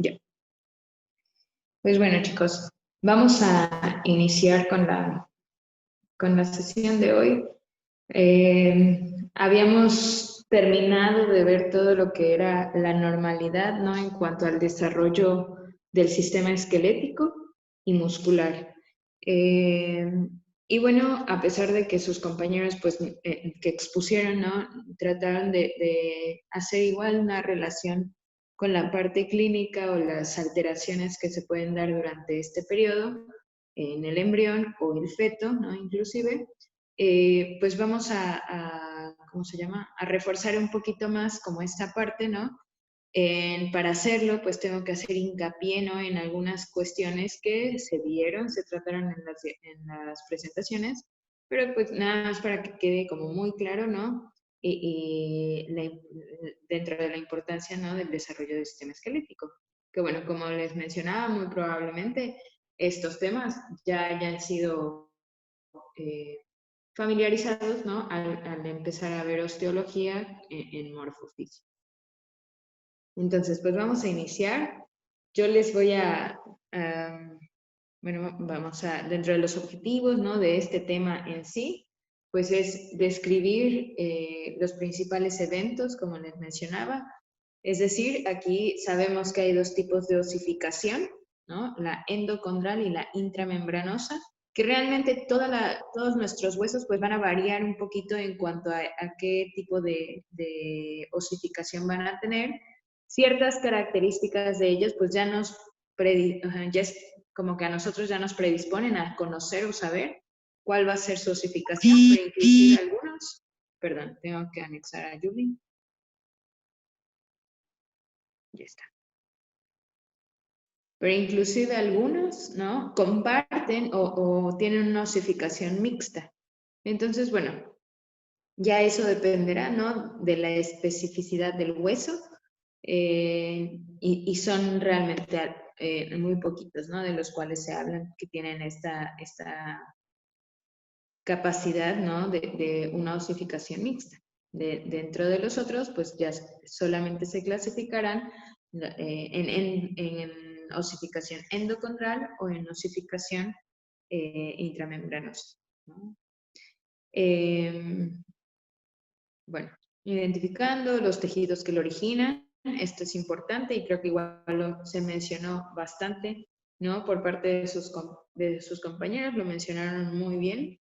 Ya. Pues bueno, chicos, vamos a iniciar con la sesión de hoy. Habíamos terminado de ver todo lo que era la normalidad, ¿no? En cuanto al desarrollo del sistema esquelético y muscular. Eh, y bueno, a pesar de que sus compañeros, pues, que expusieron, ¿no? Trataron de hacer igual una relación con la parte clínica o las alteraciones que se pueden dar durante este periodo en el embrión o el feto, ¿no? Inclusive, pues vamos ¿cómo se llama? A reforzar un poquito más como esta parte, ¿no? Para hacerlo, pues tengo que hacer hincapié, ¿no? En algunas cuestiones que se dieron, se trataron en las presentaciones, pero pues nada más para que quede como muy claro, ¿no? Dentro de la importancia, ¿no? Del desarrollo del sistema esquelético. Que bueno, como les mencionaba, muy probablemente estos temas ya hayan sido eh, familiarizados, ¿no? Al empezar a ver osteología en morfofisio. Entonces, pues vamos a iniciar. Yo les voy bueno, vamos a, dentro de los objetivos, ¿no? De este tema en sí, pues es describir los principales eventos, como les mencionaba. Es decir, aquí sabemos que hay dos tipos de osificación, ¿no? La endocondral y la intramembranosa, que realmente todos nuestros huesos pues van a variar un poquito en cuanto a qué tipo de osificación van a tener. Ciertas características de ellos pues ya es como que a nosotros ya nos predisponen a conocer o saber cuál va a ser su osificación, pero inclusive algunos, perdón, tengo que anexar a Julie, ya está. Pero inclusive algunos, ¿no? Comparten o tienen una osificación mixta. Entonces, bueno, ya eso dependerá, ¿no? De la especificidad del hueso y son realmente muy poquitos, ¿no? De los cuales se hablan que tienen esta capacidad, ¿no? De una osificación mixta. Dentro de los otros, pues ya solamente se clasificarán en osificación endocondral o en osificación intramembranosa, ¿no? Bueno, identificando los tejidos que lo originan, esto es importante y creo que igual se mencionó bastante, ¿no? Por parte de sus compañeros, lo mencionaron muy bien.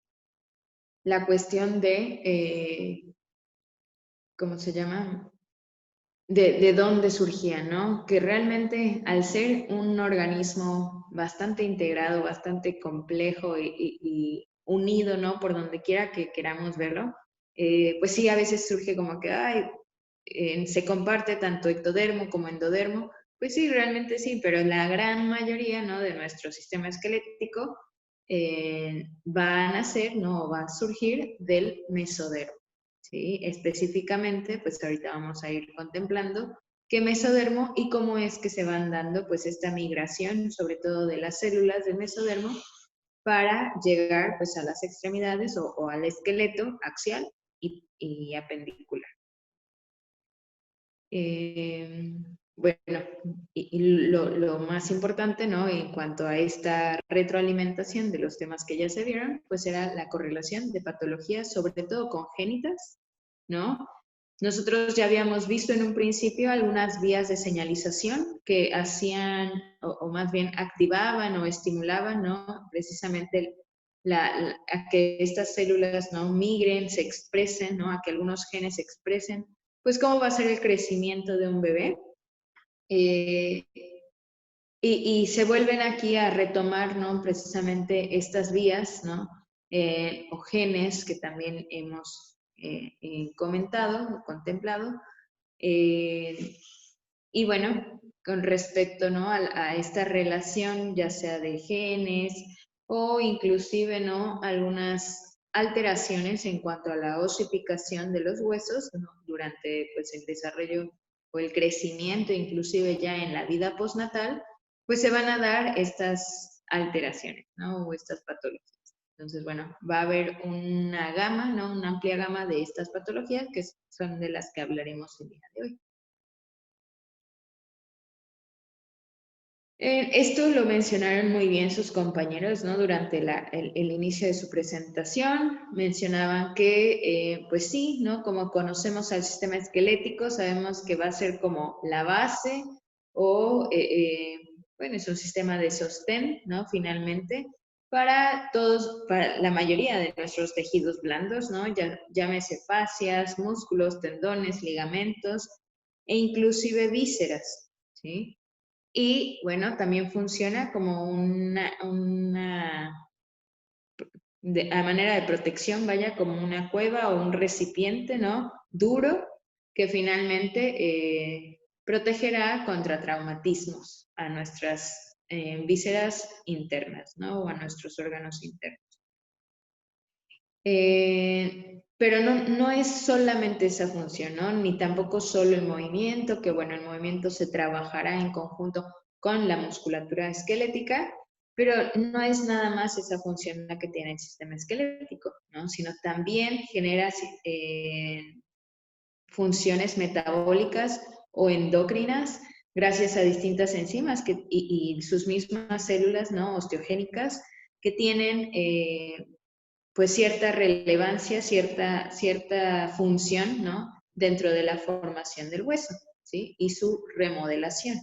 La cuestión ¿cómo se llama? De dónde surgía, ¿no? Que realmente al ser un organismo bastante integrado, bastante complejo y unido, ¿no? Por donde quiera que queramos verlo, pues sí, a veces surge como que, ay, se comparte tanto ectodermo como endodermo. Pues sí, realmente sí, pero la gran mayoría, ¿no? De nuestro sistema esquelético va a nacer, ¿no? Va a surgir del mesodermo. ¿Sí? Específicamente, pues ahorita vamos a ir contemplando qué mesodermo y cómo es que se van dando pues esta migración, sobre todo de las células del mesodermo, para llegar pues a las extremidades o al esqueleto axial y apendicular. Bueno, y lo más importante, ¿no? En cuanto a esta retroalimentación de los temas que ya se vieron, pues era la correlación de patologías, sobre todo congénitas, ¿no? Nosotros ya habíamos visto en un principio algunas vías de señalización que hacían, o más bien activaban o estimulaban, ¿no? Precisamente a que estas células, ¿no? Migren, se expresen, ¿no? A que algunos genes se expresen. Pues cómo va a ser el crecimiento de un bebé. Eh, y se vuelven aquí a retomar, ¿no? Precisamente estas vías, ¿no? O genes que también hemos comentado, contemplado. Y bueno, con respecto, ¿no? A esta relación, ya sea de genes o inclusive, ¿no? Algunas alteraciones en cuanto a la osificación de los huesos, ¿no? Durante pues, el desarrollo o el crecimiento, inclusive ya en la vida postnatal, pues se van a dar estas alteraciones, ¿no? O estas patologías. Entonces, bueno, va a haber una gama, ¿no? Una amplia gama de estas patologías que son de las que hablaremos el día de hoy. Esto lo mencionaron muy bien sus compañeros, ¿no? Durante el inicio de su presentación, mencionaban que, pues sí, ¿no? Como conocemos al sistema esquelético, sabemos que va a ser como la base o, bueno, es un sistema de sostén, ¿no? Finalmente, para todos, para la mayoría de nuestros tejidos blandos, ¿no? Llámese fascias, músculos, tendones, ligamentos e inclusive vísceras, ¿sí? Y bueno, también funciona como a manera de protección, vaya, como una cueva o un recipiente, ¿no? Duro, que finalmente protegerá contra traumatismos a nuestras vísceras internas, ¿no? O a nuestros órganos internos. Pero no es solamente esa función, ¿no? Ni tampoco solo el movimiento, que bueno, el movimiento se trabajará en conjunto con la musculatura esquelética, pero no es nada más esa función la que tiene el sistema esquelético, ¿no? Sino también genera funciones metabólicas o endocrinas gracias a distintas enzimas y sus mismas células, ¿no? Osteogénicas que tienen pues cierta relevancia, cierta función, ¿no? Dentro de la formación del hueso, ¿sí? Y su remodelación.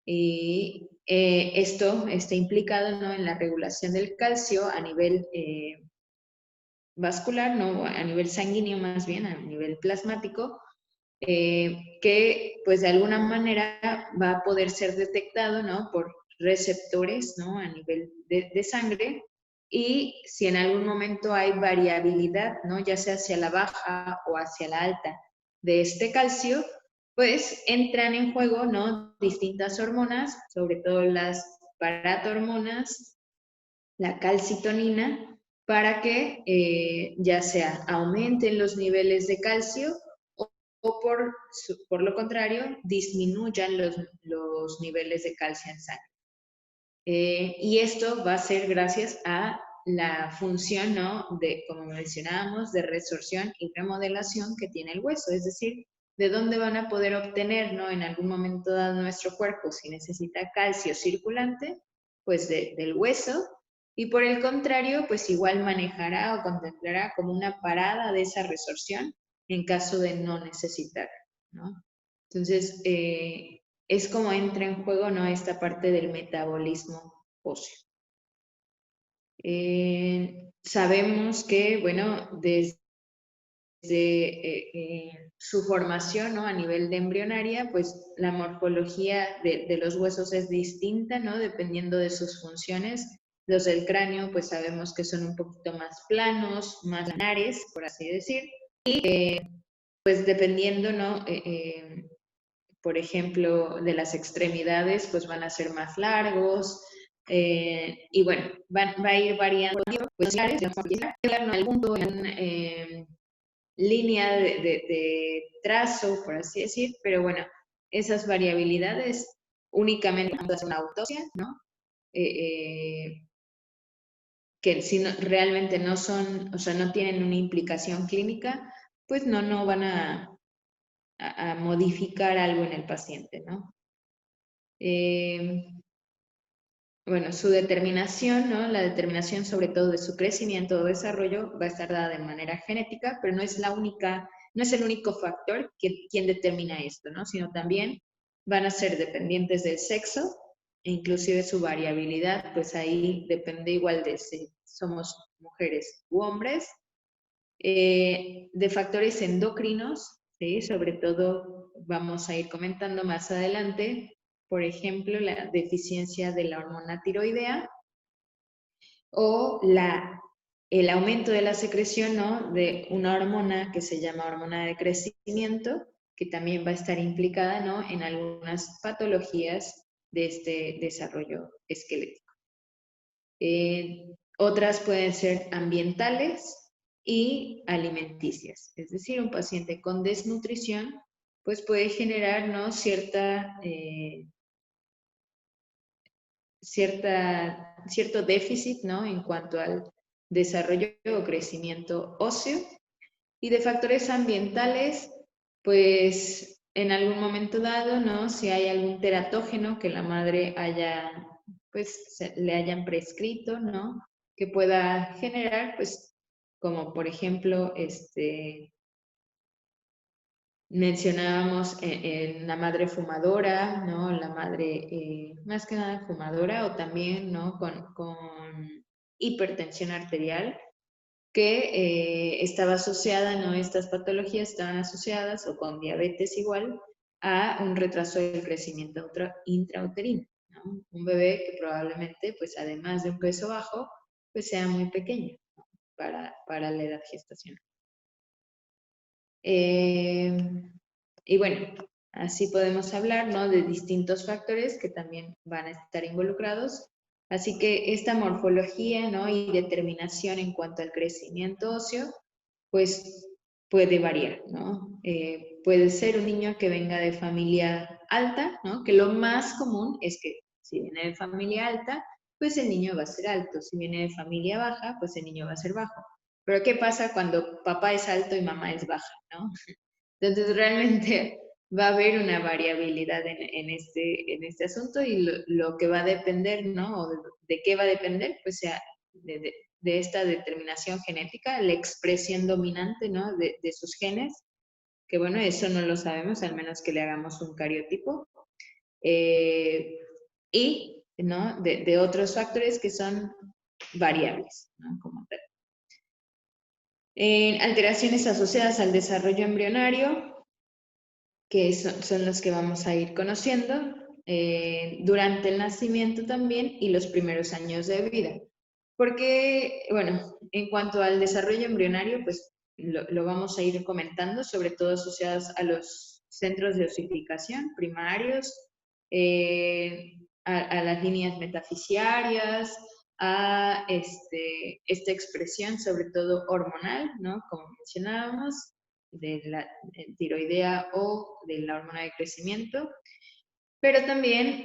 Y esto está implicado, ¿no? En la regulación del calcio a nivel vascular, ¿no? A nivel sanguíneo más bien, a nivel plasmático, que pues de alguna manera va a poder ser detectado, ¿no? Por receptores, ¿no? A nivel de sangre. Y si en algún momento hay variabilidad, ¿no? Ya sea hacia la baja o hacia la alta de este calcio, pues entran en juego, ¿no? Distintas hormonas, sobre todo las paratormonas, la calcitonina, para que ya sea aumenten los niveles de calcio o por lo contrario, disminuyan los niveles de calcio en sangre. Y esto va a ser gracias a la función, ¿no? De, como mencionábamos, de resorción y remodelación que tiene el hueso, es decir, de dónde van a poder obtener, ¿no? En algún momento dado nuestro cuerpo, si necesita calcio circulante, pues del hueso, y por el contrario, pues igual manejará o contemplará como una parada de esa resorción en caso de no necesitar, ¿no? Entonces, es como entra en juego, ¿no? Esta parte del metabolismo óseo. Sabemos que, bueno, desde su formación, ¿no? A nivel de embrionaria, pues la morfología de los huesos es distinta, ¿no? Dependiendo de sus funciones. Los del cráneo, pues sabemos que son un poquito más planos, más lanares, por así decir. Y pues dependiendo, ¿no? Por ejemplo, de las extremidades, pues van a ser más largos. Y bueno, va a ir variando, pues, en algún punto, en línea de trazo, por así decir, pero bueno, esas variabilidades únicamente es una autopsia, ¿no? Que si realmente no son, o sea, no tienen una implicación clínica, pues no van a modificar algo en el paciente, ¿no? Bueno, su determinación, ¿no? La determinación sobre todo de su crecimiento o desarrollo va a estar dada de manera genética, pero no es la única, no es el único factor quien determina esto, ¿no? Sino también van a ser dependientes del sexo e inclusive su variabilidad, pues ahí depende igual de si somos mujeres u hombres, de factores endocrinos, ¿sí? Sobre todo vamos a ir comentando más adelante, por ejemplo, la deficiencia de la hormona tiroidea o el aumento de la secreción, ¿no? De una hormona que se llama hormona de crecimiento, que también va a estar implicada, ¿no? En algunas patologías de este desarrollo esquelético. Otras pueden ser ambientales y alimenticias, es decir, un paciente con desnutrición pues puede generar, ¿no? Cierto déficit, ¿no? En cuanto al desarrollo o crecimiento óseo. Y de factores ambientales, pues en algún momento dado, ¿no? Si hay algún teratógeno que la madre haya, pues, le hayan prescrito, ¿no? Que pueda generar, pues, como por ejemplo, mencionábamos en la madre fumadora, ¿no? La madre más que nada fumadora o también, ¿no? Con hipertensión arterial, que estaba asociada, ¿no? Estas patologías estaban asociadas, o con diabetes igual, a un retraso del crecimiento intrauterino, ¿no? Un bebé que probablemente, pues además de un peso bajo, pues sea muy pequeño, ¿no? Para la edad gestacional. Eh, y bueno, así podemos hablar, ¿no? De distintos factores que también van a estar involucrados. Así que esta morfología, ¿no? Y determinación en cuanto al crecimiento óseo, pues puede variar, ¿no? Puede ser un niño que venga de familia alta, ¿no? Que lo más común es que si viene de familia alta, pues el niño va a ser alto. Si viene de familia baja, pues el niño va a ser bajo. Pero ¿qué pasa cuando papá es alto y mamá es baja, ¿no? Entonces realmente va a haber una variabilidad en este asunto, y lo que va a depender, ¿no? O de qué va a depender, pues sea de esta determinación genética, la expresión dominante, ¿no? De sus genes, que bueno, eso no lo sabemos, al menos que le hagamos un cariotipo. Y, ¿no? De otros factores que son variables, ¿no? Como tal. Alteraciones asociadas al desarrollo embrionario, que son los que vamos a ir conociendo durante el nacimiento también y los primeros años de vida. Porque, bueno, en cuanto al desarrollo embrionario, pues lo vamos a ir comentando, sobre todo asociados a los centros de osificación primarios, a las líneas metafisiarias, a esta expresión, sobre todo hormonal, ¿no? Como mencionábamos, de la tiroidea o de la hormona de crecimiento, pero también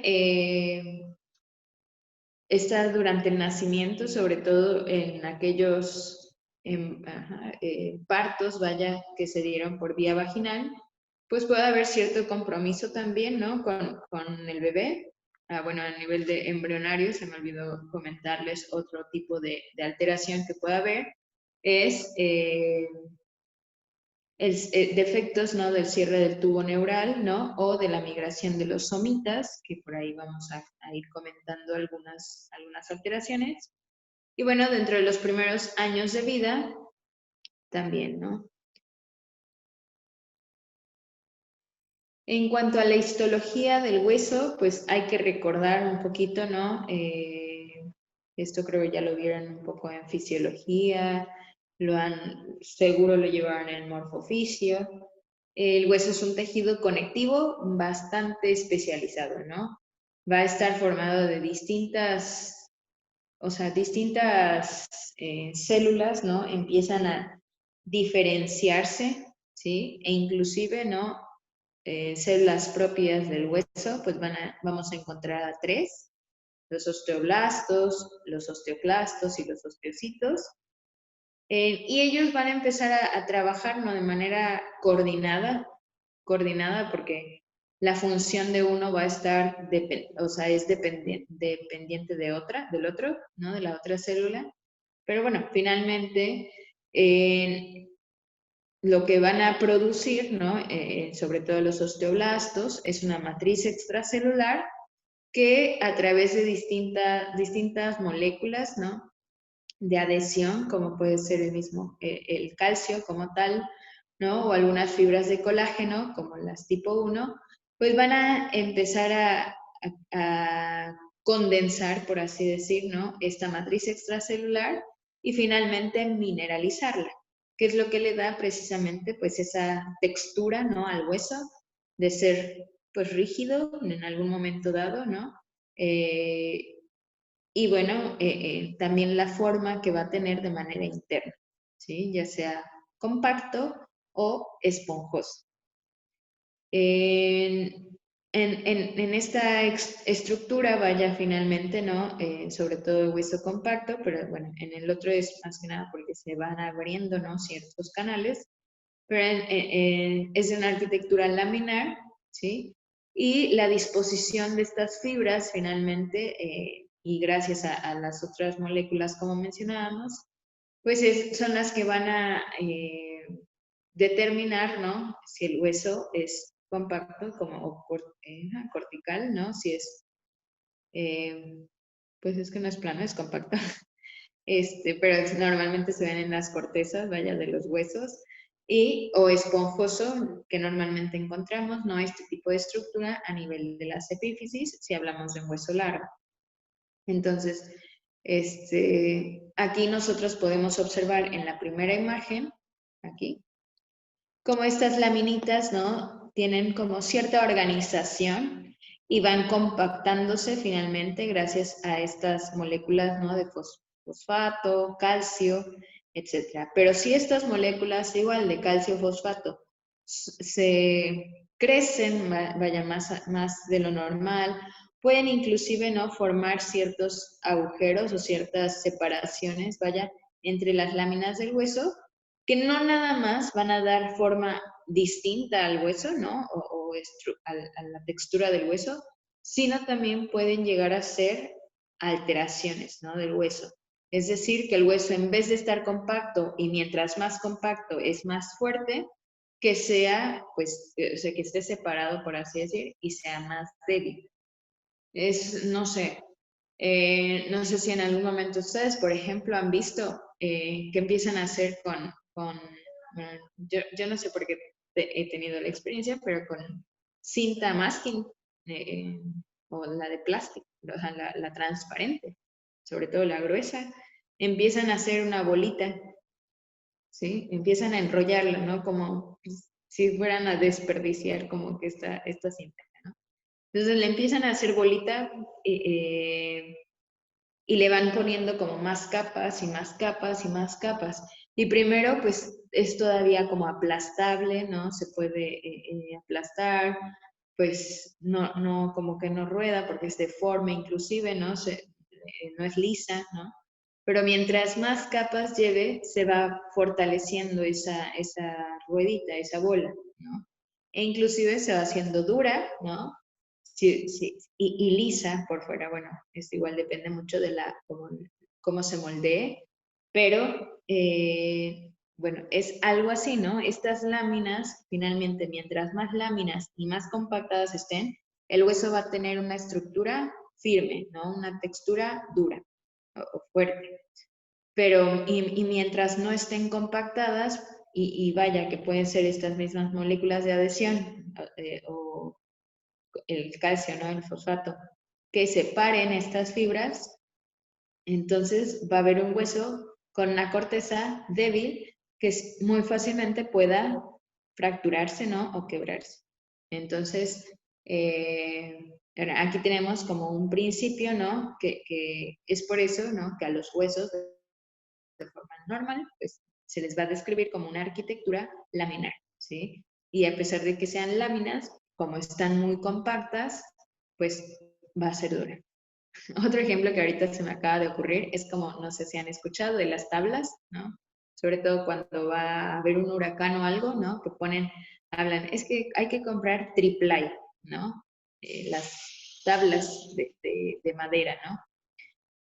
está durante el nacimiento, sobre todo en aquellos partos, vaya, que se dieron por vía vaginal, pues puede haber cierto compromiso también, ¿no? Con el bebé. Bueno, a nivel de embrionario, se me olvidó comentarles otro tipo de alteración que puede haber, es defectos, ¿no? Del cierre del tubo neural, ¿no? O de la migración de los somitas, que por ahí vamos a ir comentando algunas alteraciones. Y bueno, dentro de los primeros años de vida, también, ¿no? En cuanto a la histología del hueso, pues hay que recordar un poquito, ¿no? Esto creo que ya lo vieron un poco en fisiología, seguro lo llevaron en morfofisio. El hueso es un tejido conectivo bastante especializado, ¿no? Va a estar formado de distintas células, ¿no? Empiezan a diferenciarse, ¿sí? E inclusive, ¿no? Células propias del hueso, pues vamos a encontrar a tres: los osteoblastos, los osteoclastos y los osteocitos. Y ellos van a empezar a trabajar, ¿no? De manera coordinada, porque la función de uno va a estar, es dependiente del otro, ¿no? De la otra célula. Pero bueno, finalmente, lo que van a producir, ¿no? Sobre todo los osteoblastos, es una matriz extracelular que a través de distintas moléculas, ¿no? De adhesión, como puede ser el calcio como tal, ¿no? O algunas fibras de colágeno, como las tipo 1, pues van a empezar a condensar, por así decir, ¿no? Esta matriz extracelular y finalmente mineralizarla, que es lo que le da precisamente pues esa textura, ¿no? Al hueso, de ser pues rígido en algún momento dado, ¿no? Y bueno, también la forma que va a tener de manera interna, ¿sí? Ya sea compacto o esponjoso. En esta estructura vaya finalmente, ¿no? Sobre todo el hueso compacto, pero bueno, en el otro es más que nada porque se van abriendo, ¿no? Ciertos canales. pero es de una arquitectura laminar, ¿sí? Y la disposición de estas fibras finalmente, y gracias a las otras moléculas como mencionábamos, pues son las que van a determinar, ¿no? Si el hueso es compacto como cortical, ¿no? Si es, pues es que no es plano, es compacto. Pero normalmente se ven en las cortezas, vaya, de los huesos, o esponjoso, que normalmente encontramos, ¿no? Este tipo de estructura a nivel de las epífisis, si hablamos de un hueso largo. Entonces, aquí nosotros podemos observar en la primera imagen, aquí, como estas laminitas, ¿no? Tienen como cierta organización y van compactándose finalmente gracias a estas moléculas, ¿no? De fosfato, calcio, etc. Pero si estas moléculas, igual de calcio, fosfato, se crecen, vaya, más de lo normal, pueden inclusive, ¿no? Formar ciertos agujeros o ciertas separaciones, vaya, entre las láminas del hueso, que no nada más van a dar forma distinta al hueso, ¿no? A la textura del hueso, sino también pueden llegar a ser alteraciones, ¿no? Del hueso. Es decir, que el hueso, en vez de estar compacto, y mientras más compacto es más fuerte, que sea, pues, o sea, que esté separado, por así decir, y sea más débil. No sé, no sé si en algún momento ustedes, por ejemplo, han visto que empiezan a hacer yo no sé por qué he tenido la experiencia, pero con cinta masking o la de plástico, o sea, la transparente, sobre todo la gruesa, empiezan a hacer una bolita, ¿sí? Empiezan a enrollarla, ¿no? Como si fueran a desperdiciar como que esta cinta, ¿no? Entonces le empiezan a hacer bolita y le van poniendo como más capas y más capas y más capas. Y primero, pues es todavía como aplastable, ¿no? Se puede aplastar, pues no, como que no rueda porque es deforme inclusive, ¿no? No es lisa, ¿no? Pero mientras más capas lleve, se va fortaleciendo esa ruedita, esa bola, ¿no? E inclusive se va haciendo dura, ¿no? Sí, sí, y lisa por fuera, bueno, es igual, depende mucho de cómo se moldee, pero bueno, es algo así, ¿no? Estas láminas, finalmente, mientras más láminas y más compactadas estén, el hueso va a tener una estructura firme, ¿no? Una textura dura o fuerte. Pero, y mientras no estén compactadas, y vaya que pueden ser estas mismas moléculas de adhesión o el calcio, ¿no? El fosfato, que separen estas fibras, entonces va a haber un hueso con una corteza débil que muy fácilmente pueda fracturarse, ¿no? O quebrarse. Entonces, aquí tenemos como un principio, ¿no? Que es por eso, ¿no? Que a los huesos de forma normal, pues se les va a describir como una arquitectura laminar, ¿sí? Y a pesar de que sean láminas, como están muy compactas, pues va a ser dura. Otro ejemplo que ahorita se me acaba de ocurrir es como, no sé si han escuchado de las tablas, ¿no? Sobre todo cuando va a haber un huracán o algo, ¿no? Que hablan, es que hay que comprar triplay, ¿no? Las tablas de madera, ¿no?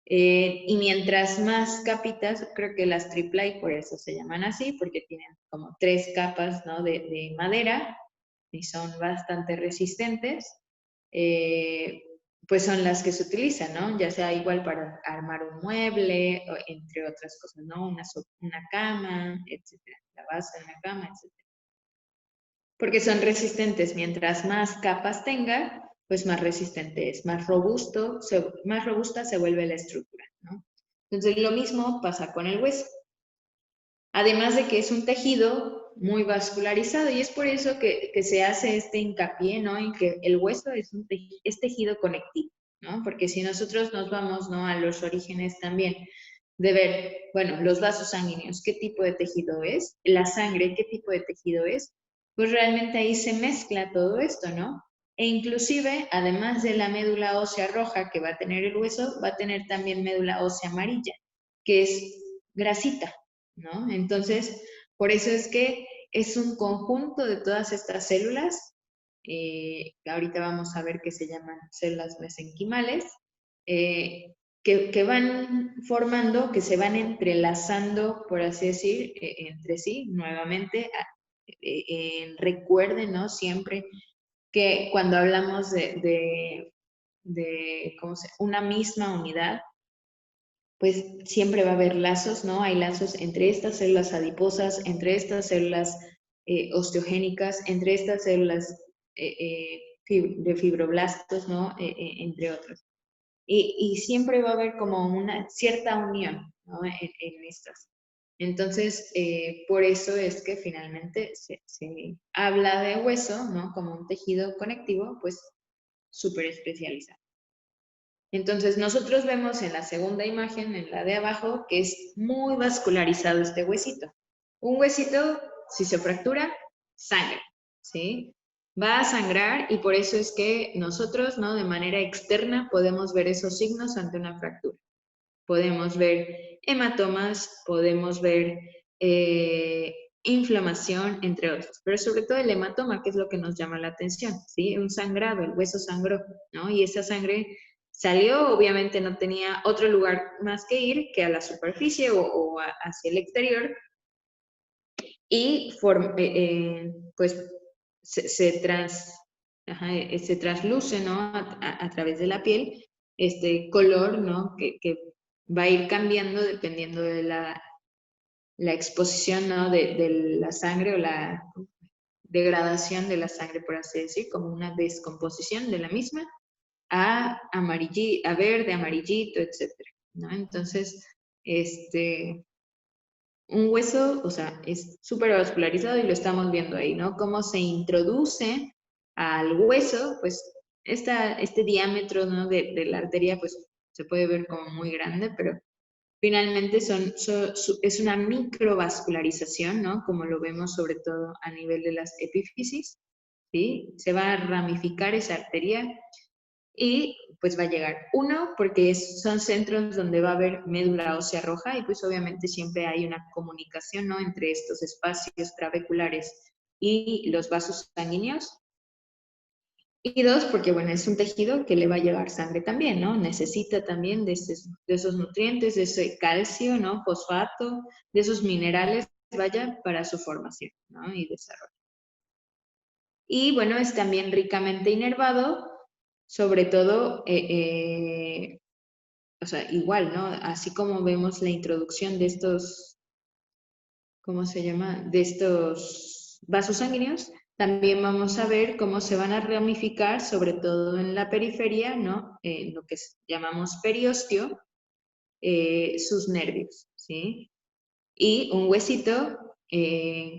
Y mientras más capitas, creo que las triplay por eso se llaman así, porque tienen como 3 capas, ¿no? de madera y son bastante resistentes, pues son las que se utilizan, ¿no? Ya sea igual para armar un mueble, entre otras cosas, ¿no? Una cama, etcétera, la base de una cama, etcétera. Porque son resistentes, mientras más capas tenga, pues más resistente es, más robusta se vuelve la estructura, ¿no? Entonces lo mismo pasa con el hueso. Además de que es un tejido muy vascularizado y es por eso que se hace este hincapié, ¿no? En que el hueso es tejido conectivo, ¿no? Porque si nosotros nos vamos, ¿no? A los orígenes también de ver, bueno, los vasos sanguíneos, ¿qué tipo de tejido es? La sangre, ¿qué tipo de tejido es? Pues realmente ahí se mezcla todo esto, ¿no? E inclusive, además de la médula ósea roja que va a tener el hueso, va a tener también médula ósea amarilla, que es grasita, ¿no? Entonces, por eso es que es un conjunto de todas estas células, ahorita vamos a ver que se llaman células mesenquimales, que van formando, que se van entrelazando, por así decir, entre sí, nuevamente. Recuerden, ¿no? Siempre que cuando hablamos de ¿cómo una misma unidad, pues siempre va a haber lazos, ¿no? Hay lazos entre estas células adiposas, entre estas células osteogénicas, entre estas células de fibroblastos, ¿no? Entre otros. Y siempre va a haber como una cierta unión, ¿no? En estas. Entonces, por eso es que finalmente se habla de hueso, ¿no? Como un tejido conectivo, pues súper especializado. Entonces, nosotros vemos en la segunda imagen, en la de abajo, que es muy vascularizado este huesito. Un huesito, si se fractura, sangra, ¿sí? Va a sangrar y por eso es que nosotros, ¿no? De manera externa podemos ver esos signos ante una fractura. Podemos ver hematomas, podemos ver inflamación, entre otros. Pero sobre todo el hematoma, que es lo que nos llama la atención, ¿sí? Un sangrado, el hueso sangró, ¿no? Y esa sangre salió, obviamente no tenía otro lugar más que ir que a la superficie o hacia el exterior. Y pues se trasluce, ¿no? A través de la piel, este color, ¿no? Que va a ir cambiando dependiendo de la exposición, ¿no? De la sangre o la degradación de la sangre, por así decir, como una descomposición de la misma a a verde, amarillito, etcétera, ¿no? Entonces, un hueso, o sea, es súper vascularizado y lo estamos viendo ahí, ¿no? Cómo se introduce al hueso, pues este diámetro, ¿no? de la arteria, pues se puede ver como muy grande, pero finalmente es una microvascularización, ¿no? Como lo vemos sobre todo a nivel de las epífisis, ¿sí? Se va a ramificar esa arteria y pues va a llegar. Uno, porque son centros donde va a haber médula ósea roja y pues obviamente siempre hay una comunicación, ¿no? Entre estos espacios trabeculares y los vasos sanguíneos. Y dos, porque bueno, es un tejido que le va a llevar sangre también, ¿no? Necesita también de esos nutrientes, de ese calcio, ¿no? Fosfato, de esos minerales, vaya, para su formación, ¿no? Y desarrollo. Y bueno, es también ricamente inervado, sobre todo, o sea, igual, ¿no? Así como vemos la introducción de estos, ¿cómo se llama? De estos vasos sanguíneos, también vamos a ver cómo se van a ramificar, sobre todo en la periferia, ¿no? Lo que llamamos periósteo, sus nervios, ¿sí? Y un huesito,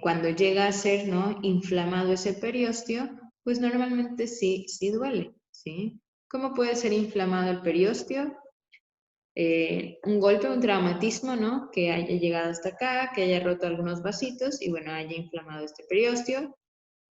cuando llega a ser, ¿no? Inflamado ese periósteo, pues normalmente sí duele, ¿sí? ¿Cómo puede ser inflamado el periósteo? Un golpe, un traumatismo, ¿no? Que haya llegado hasta acá, que haya roto algunos vasitos y bueno, haya inflamado este periósteo.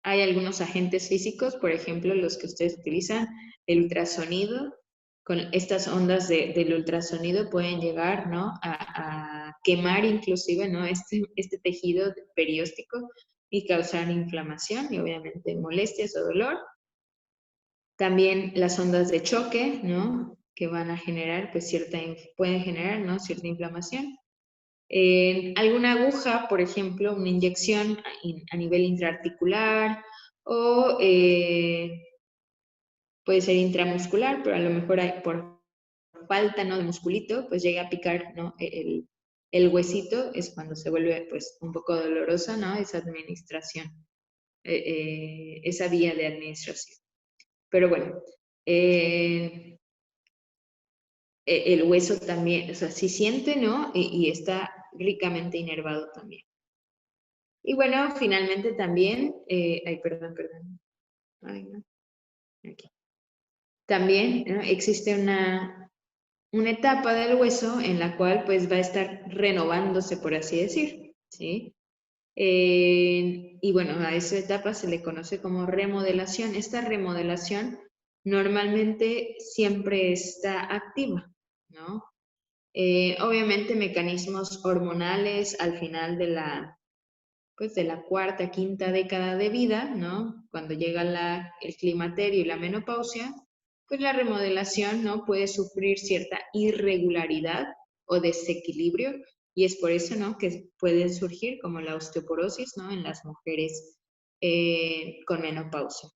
Hay algunos agentes físicos, por ejemplo, los que ustedes utilizan, el ultrasonido. Con estas ondas del ultrasonido pueden llegar, ¿no? A quemar inclusive, ¿no? Este tejido perióstico y causar inflamación y obviamente molestias o dolor. También las ondas de choque, ¿no? Que van a generar, pues pueden generar, ¿no? Cierta inflamación. Alguna aguja, por ejemplo, una inyección a nivel intraarticular o puede ser intramuscular, pero a lo mejor por falta, ¿no? De musculito, pues llega a picar, ¿no? El huesito, es cuando se vuelve pues un poco dolorosa, ¿no? Esa administración, esa vía de administración. Pero bueno, el hueso también, o sea, sí siente, ¿no? Y está ricamente inervado también. Y bueno, finalmente también, ay, perdón. Ay, no. Aquí. También, ¿no? Existe una etapa del hueso en la cual pues va a estar renovándose, por así decir, ¿sí? Y bueno, a esa etapa se le conoce como remodelación. Esta remodelación normalmente siempre está activa, ¿no? Obviamente mecanismos hormonales al final de pues de la cuarta, quinta década de vida, ¿no? Cuando llega el climaterio y la menopausia, pues la remodelación, ¿no? Puede sufrir cierta irregularidad o desequilibrio, y es por eso, ¿no? Que pueden surgir como la osteoporosis, ¿no? En las mujeres con menopausia.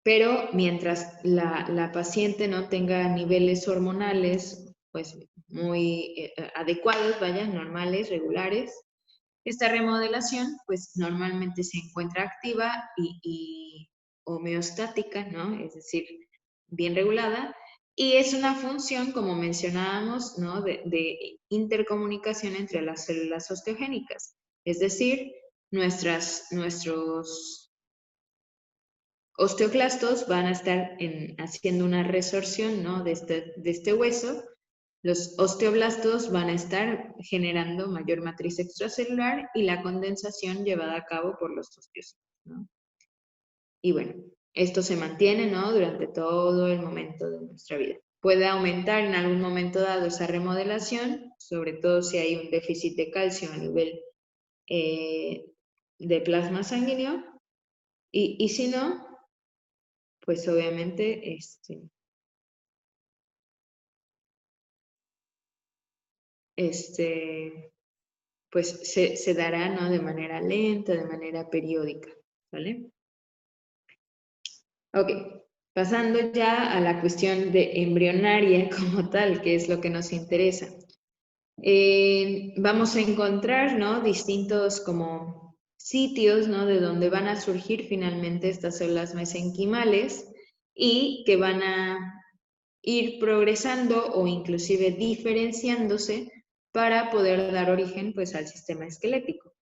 Pero mientras la paciente no tenga niveles hormonales, pues muy adecuados, vaya, normales, regulares, esta remodelación, pues normalmente se encuentra activa y homeostática, ¿no? Es decir, bien regulada. Y es una función, como mencionábamos, ¿no? De intercomunicación entre las células osteogénicas. Es decir, nuestros osteoclastos van a estar haciendo una resorción, ¿no? de este hueso. Los osteoblastos van a estar generando mayor matriz extracelular y la condensación llevada a cabo por los osteocitos, ¿no? Y bueno, esto se mantiene, ¿no? Durante todo el momento de nuestra vida. Puede aumentar en algún momento dado esa remodelación, sobre todo si hay un déficit de calcio a nivel de plasma sanguíneo, y si no, pues obviamente pues se dará, ¿no? De manera lenta, de manera periódica, ¿vale? Ok, pasando ya a la cuestión de embrionaria como tal, que es lo que nos interesa. Vamos a encontrar, ¿no? Distintos como sitios, ¿no? De donde van a surgir finalmente estas células mesenquimales y que van a ir progresando o inclusive diferenciándose para poder dar origen, pues, al sistema esquelético.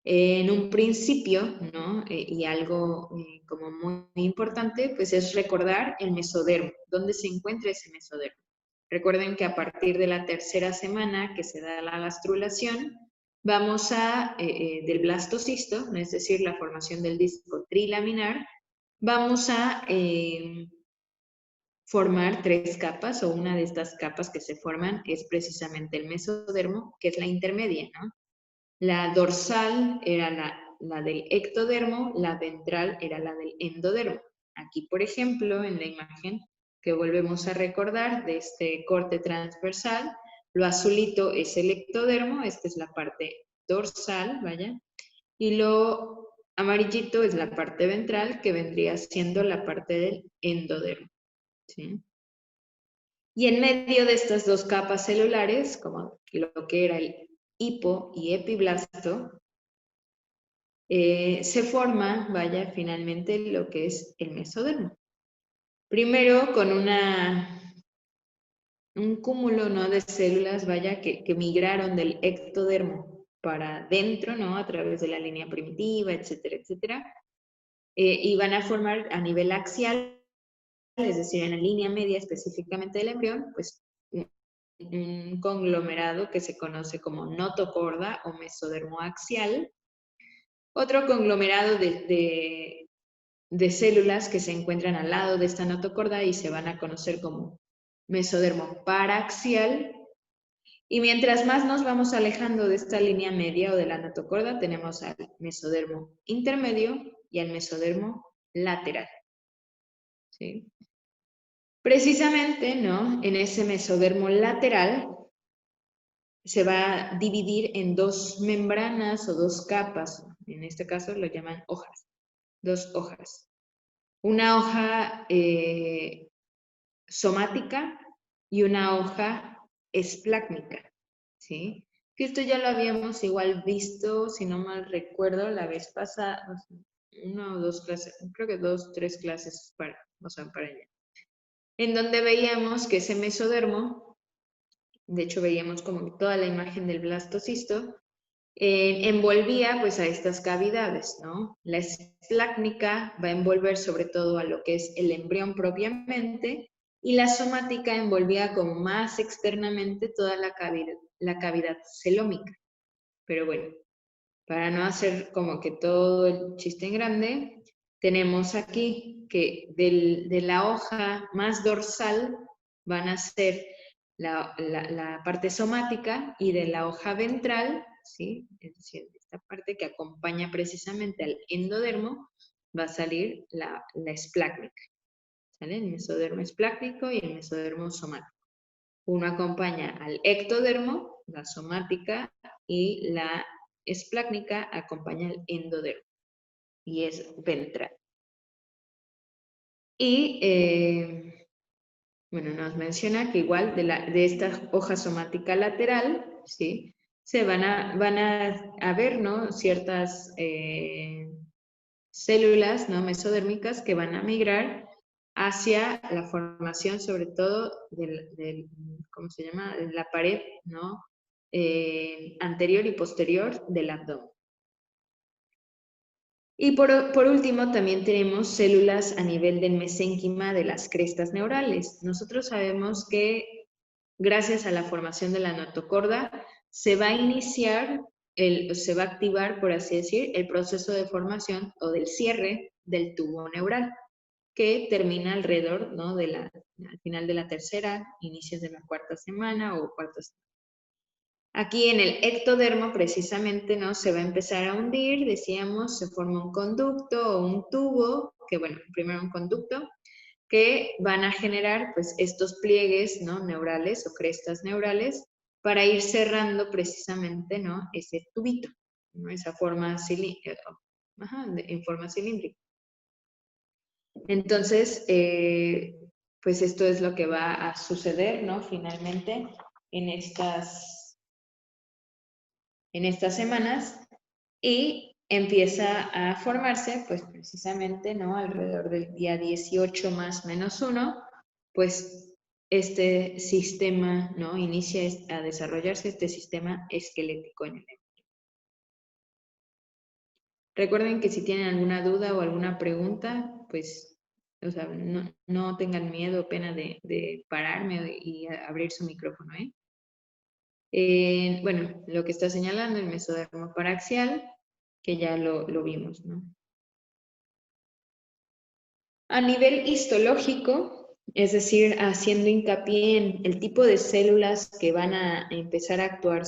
En un principio, ¿no? Y algo como muy importante, pues es recordar el mesodermo. ¿Dónde se encuentra ese mesodermo? Recuerden que a partir de la tercera semana que se da la gastrulación, vamos del blastocisto, es decir, la formación del disco trilaminar, vamos a formar 3 capas, o una de estas capas que se forman es precisamente el mesodermo, que es la intermedia, ¿no? La dorsal era la del ectodermo, la ventral era la del endodermo. Aquí, por ejemplo, en la imagen que volvemos a recordar de este corte transversal, lo azulito es el ectodermo, esta es la parte dorsal, vaya, y lo amarillito es la parte ventral, que vendría siendo la parte del endodermo, ¿sí? Y en medio de estas 2 capas celulares, como lo que era el hipo y epiblasto, se forma, vaya, finalmente lo que es el mesodermo. Primero con un cúmulo, ¿no? De células, vaya, que migraron del ectodermo para dentro, ¿no? A través de la línea primitiva, etcétera, etcétera. Y van a formar a nivel axial, es decir, en la línea media específicamente del embrión, pues un conglomerado que se conoce como notocorda o mesodermo axial. Otro conglomerado de células que se encuentran al lado de esta notocorda y se van a conocer como mesodermo paraxial. Y mientras más nos vamos alejando de esta línea media o de la notocorda, tenemos al mesodermo intermedio y al mesodermo lateral, ¿sí? Precisamente, ¿no? En ese mesodermo lateral se va a dividir en 2 membranas o 2 capas. En este caso lo llaman hojas, 2 hojas. Una hoja somática y una hoja esplácnica, ¿sí? Que esto ya lo habíamos igual visto, si no mal recuerdo, la vez pasada, una o 2 clases, creo que 2, 3 clases para allá, en donde veíamos que ese mesodermo, de hecho veíamos como toda la imagen del blastocisto, envolvía pues a estas cavidades, ¿no? La esplácnica va a envolver sobre todo a lo que es el embrión propiamente, y la somática envolvía como más externamente toda la cavidad celómica. Pero bueno, para no hacer como que todo el chiste en grande, tenemos aquí que de la hoja más dorsal van a ser la parte somática, y de la hoja ventral, ¿sí? Es decir, esta parte que acompaña precisamente al endodermo, va a salir la esplácnica. ¿Sale? El mesodermo esplácnico y el mesodermo somático. Uno acompaña al ectodermo, la somática, y la esplácnica acompaña al endodermo, y es ventral. Y, bueno, nos menciona que igual de esta hoja somática lateral, ¿sí? Se van a ver, ¿no? Ciertas células, ¿no? Mesodérmicas que van a migrar hacia la formación, sobre todo, ¿cómo se llama? De la pared, ¿no? Anterior y posterior del abdomen. Y por último, también tenemos células a nivel del mesénquima de las crestas neurales. Nosotros sabemos que gracias a la formación de la notocorda se va a iniciar, se va a activar, por así decir, el proceso de formación o del cierre del tubo neural, que termina alrededor, ¿no? Al final de la tercera, inicios de la cuarta semana o cuarta semana. Aquí en el ectodermo precisamente, ¿no? Se va a empezar a hundir, decíamos, se forma un conducto o un tubo, que bueno, primero un conducto, que van a generar pues estos pliegues, ¿no? Neurales o crestas neurales para ir cerrando precisamente, ¿no? Ese tubito, ¿no? Esa forma en forma cilíndrica. Entonces, pues esto es lo que va a suceder, ¿no? Finalmente, en estas semanas, y empieza a formarse, pues precisamente, ¿no? Alrededor del día 18 más menos 1, pues este sistema, ¿no? Inicia a desarrollarse este sistema esquelético en el embrión. Recuerden que si tienen alguna duda o alguna pregunta, pues, o sea, no tengan miedo o pena de pararme y abrir su micrófono, ¿eh? Bueno, lo que está señalando el mesodermo paraxial, que ya lo vimos, ¿no? A nivel histológico, es decir, haciendo hincapié en el tipo de células que van a empezar a actuar,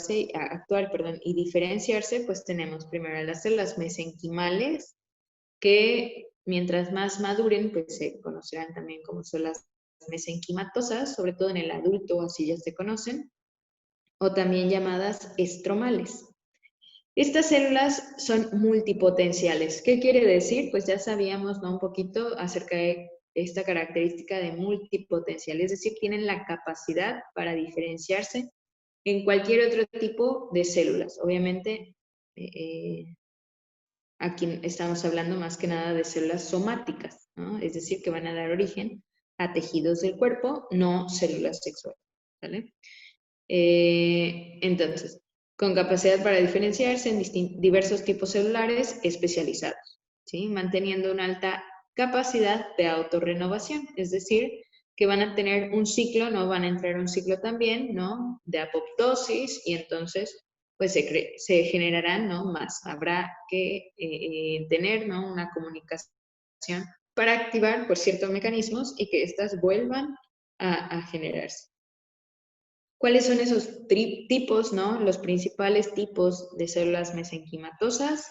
y diferenciarse, pues tenemos primero las células mesenquimales, que mientras más maduren, pues se conocerán también como células mesenquimatosas, sobre todo en el adulto, así ya se conocen, o también llamadas estromales. Estas células son multipotenciales. ¿Qué quiere decir? Pues ya sabíamos, ¿no? Un poquito acerca de esta característica de multipotencial, es decir, tienen la capacidad para diferenciarse en cualquier otro tipo de células. Obviamente, aquí estamos hablando más que nada de células somáticas, ¿no? Es decir, que van a dar origen a tejidos del cuerpo, no células sexuales, ¿vale? Entonces, con capacidad para diferenciarse en diversos tipos celulares especializados, ¿sí? Manteniendo una alta capacidad de autorrenovación, es decir, que van a tener un ciclo, ¿no? Van a entrar un ciclo también, ¿no? De apoptosis, y entonces, pues se generarán, ¿no? Más. Habrá que tener, ¿no? Una comunicación para activar por ciertos mecanismos y que éstas vuelvan a generarse. ¿Cuáles son esos tipos, no? Los principales tipos de células mesenquimatosas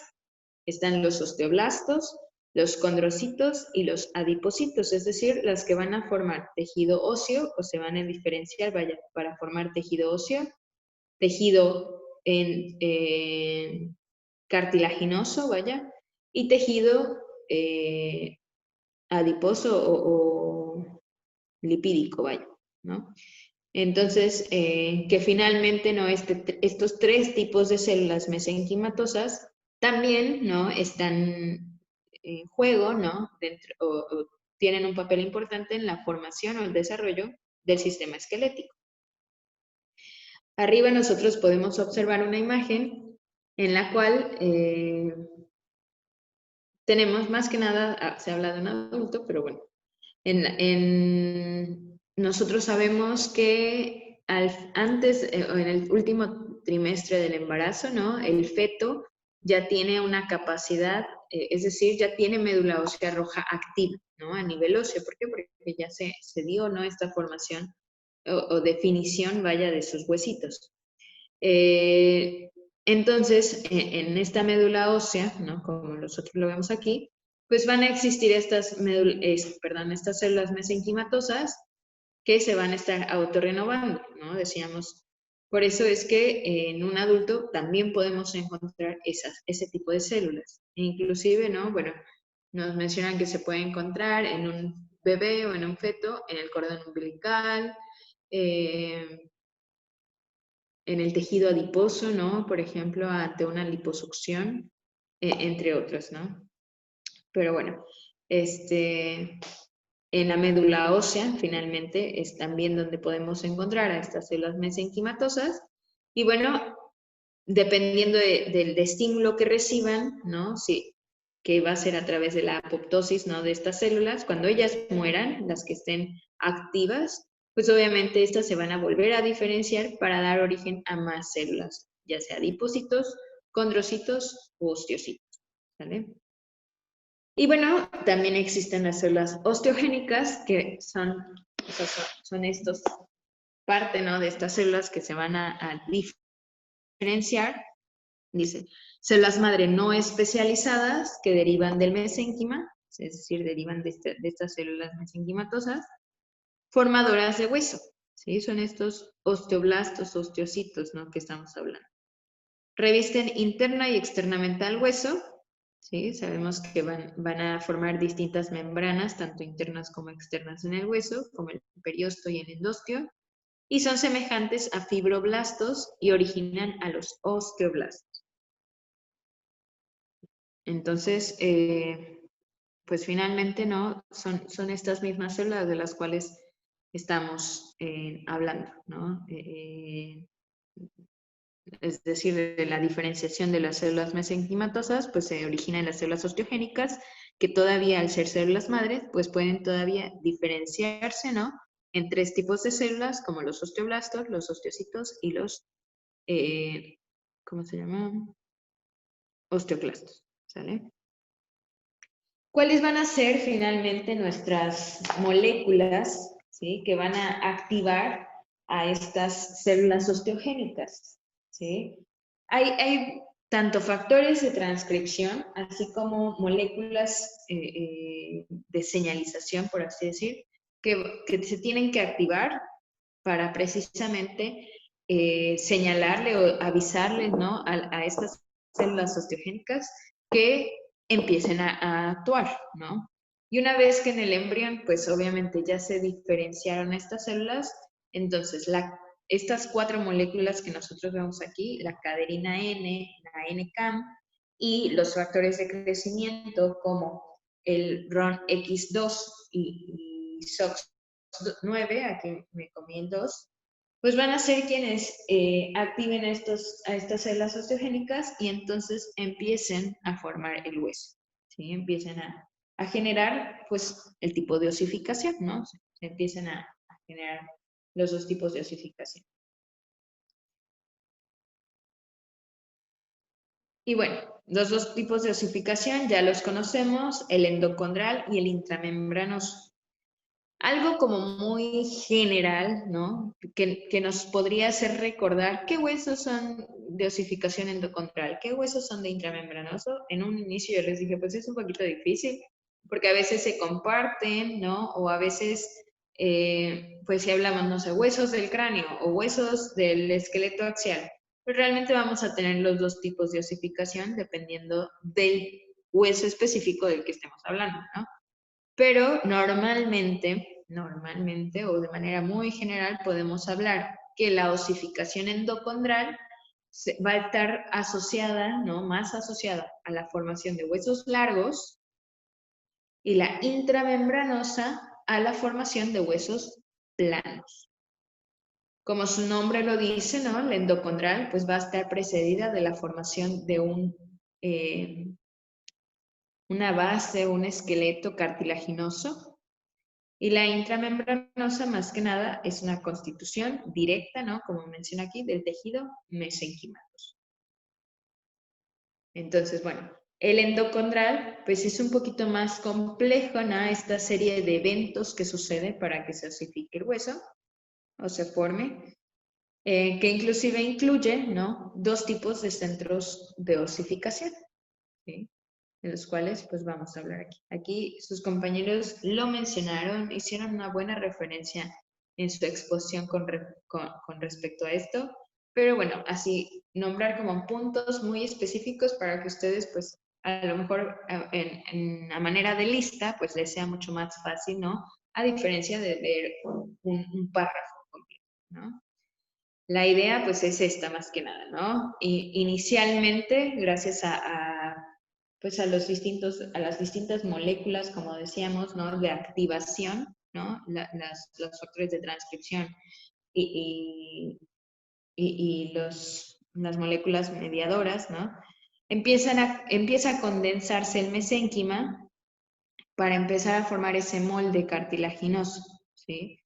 están los osteoblastos, los condrocitos y los adipocitos, es decir, las que van a formar tejido óseo o se van a diferenciar, para formar tejido óseo, tejido cartilaginoso, y tejido adiposo o lipídico, ¿no? Entonces, que finalmente, ¿no? Estos tres tipos de células mesenquimatosas también, ¿no? Están en juego, ¿no? O tienen un papel importante en la formación o el desarrollo del sistema esquelético. Arriba nosotros podemos observar una imagen en la cual tenemos más que nada, se habla de un adulto, pero bueno, nosotros sabemos que antes, en el último trimestre del embarazo, ¿no? El feto ya tiene una capacidad, es decir, ya tiene médula ósea roja activa, ¿no? A nivel óseo. ¿Por qué? Porque ya se dio, ¿no? Esta formación o definición, de sus huesitos. Entonces, en esta médula ósea, ¿no? Como nosotros lo vemos aquí, pues van a existir estas células mesenquimatosas que se van a estar autorrenovando, ¿no? Decíamos, por eso es que en un adulto también podemos encontrar ese tipo de células. E inclusive, ¿no? Bueno, nos mencionan que se puede encontrar en un bebé o en un feto, en el cordón umbilical, en el tejido adiposo, ¿no? Por ejemplo, ante una liposucción, entre otros, ¿no? Pero bueno, en la médula ósea, finalmente, es también donde podemos encontrar a estas células mesenquimatosas. Y bueno, dependiendo del estímulo que reciban, ¿no? Sí, que va a ser a través de la apoptosis, ¿no? De estas células, cuando ellas mueran, las que estén activas, pues obviamente estas se van a volver a diferenciar para dar origen a más células, ya sea adipocitos, condrocitos u osteocitos, ¿vale? Y bueno, también existen las células osteogénicas, que son estos, parte, ¿no? De estas células que se van a diferenciar. Dice, células madre no especializadas que derivan del mesénquima, es decir, derivan de estas células mesenquimatosas, formadoras de hueso, ¿sí? Son estos osteoblastos, osteocitos, ¿no? Que estamos hablando. Revisten interna y externamente al hueso, ¿sí? Sabemos que van a formar distintas membranas, tanto internas como externas en el hueso, como el periosto y el endostio, y son semejantes a fibroblastos y originan a los osteoblastos. Entonces, pues finalmente, ¿no? Son estas mismas células de las cuales estamos hablando, ¿no? Es decir, de la diferenciación de las células mesenquimatosas, pues se originan las células osteogénicas, que todavía al ser células madres, pues pueden todavía diferenciarse, ¿no? En tres tipos de células, como los osteoblastos, los osteocitos y los, ¿cómo se llaman? Osteoclastos, ¿sale? ¿Cuáles van a ser finalmente nuestras moléculas, ¿sí? Que van a activar a estas células osteogénicas, ¿sí? Hay tanto factores de transcripción, así como moléculas de señalización, por así decir, que se tienen que activar para precisamente señalarle o avisarle, ¿no? a estas células osteogénicas que empiecen a actuar, ¿no? Y una vez que en el embrión, pues obviamente ya se diferenciaron estas células, entonces estas cuatro moléculas que nosotros vemos aquí, la caderina N, la NCAM y los factores de crecimiento como el RONX2 y SOX9, aquí me comí el 2, pues van a ser quienes activen a estas células osteogénicas y entonces empiecen a formar el hueso, ¿sí? Empiecen a generar, pues, el tipo de osificación, ¿no? Se empiezan a generar los dos tipos de osificación. Y bueno, los dos tipos de osificación ya los conocemos, el endocondral y el intramembranoso. Algo como muy general, ¿no? Que nos podría hacer recordar qué huesos son de osificación endocondral, qué huesos son de intramembranoso. En un inicio yo les dije, pues es un poquito difícil, porque a veces se comparten, ¿no? O a veces, pues si hablamos, no sé, huesos del cráneo o huesos del esqueleto axial, pues realmente vamos a tener los dos tipos de osificación dependiendo del hueso específico del que estemos hablando, ¿no? Pero normalmente o de manera muy general podemos hablar que la osificación endocondral va a estar asociada, ¿no? Más asociada a la formación de huesos largos y la intramembranosa a la formación de huesos planos. Como su nombre lo dice, ¿no? La endocondral pues va a estar precedida de la formación de una base, un esqueleto cartilaginoso. Y la intramembranosa, más que nada, es una constitución directa, ¿no? Como menciona aquí, del tejido mesenquimatoso. Entonces, bueno, el endocondral, pues es un poquito más complejo, ¿no? Esta serie de eventos que sucede para que se osifique el hueso o se forme. que inclusive incluye, ¿no?, 2 tipos de centros de osificación, ¿sí?, de los cuales pues vamos a hablar aquí. Aquí sus compañeros lo mencionaron, hicieron una buena referencia en su exposición con respecto a esto, pero bueno, así nombrar como puntos muy específicos para que ustedes pues a lo mejor en la manera de lista pues les sea mucho más fácil, ¿no? A diferencia de ver un párrafo completo, ¿no? La idea pues es esta más que nada, ¿no? Inicialmente, gracias pues a las distintas moléculas, como decíamos, ¿no?, de activación, ¿no?, los factores de transcripción y, las moléculas mediadoras, ¿no?, empieza a condensarse el mesénquima para empezar a formar ese molde cartilaginoso, ¿sí?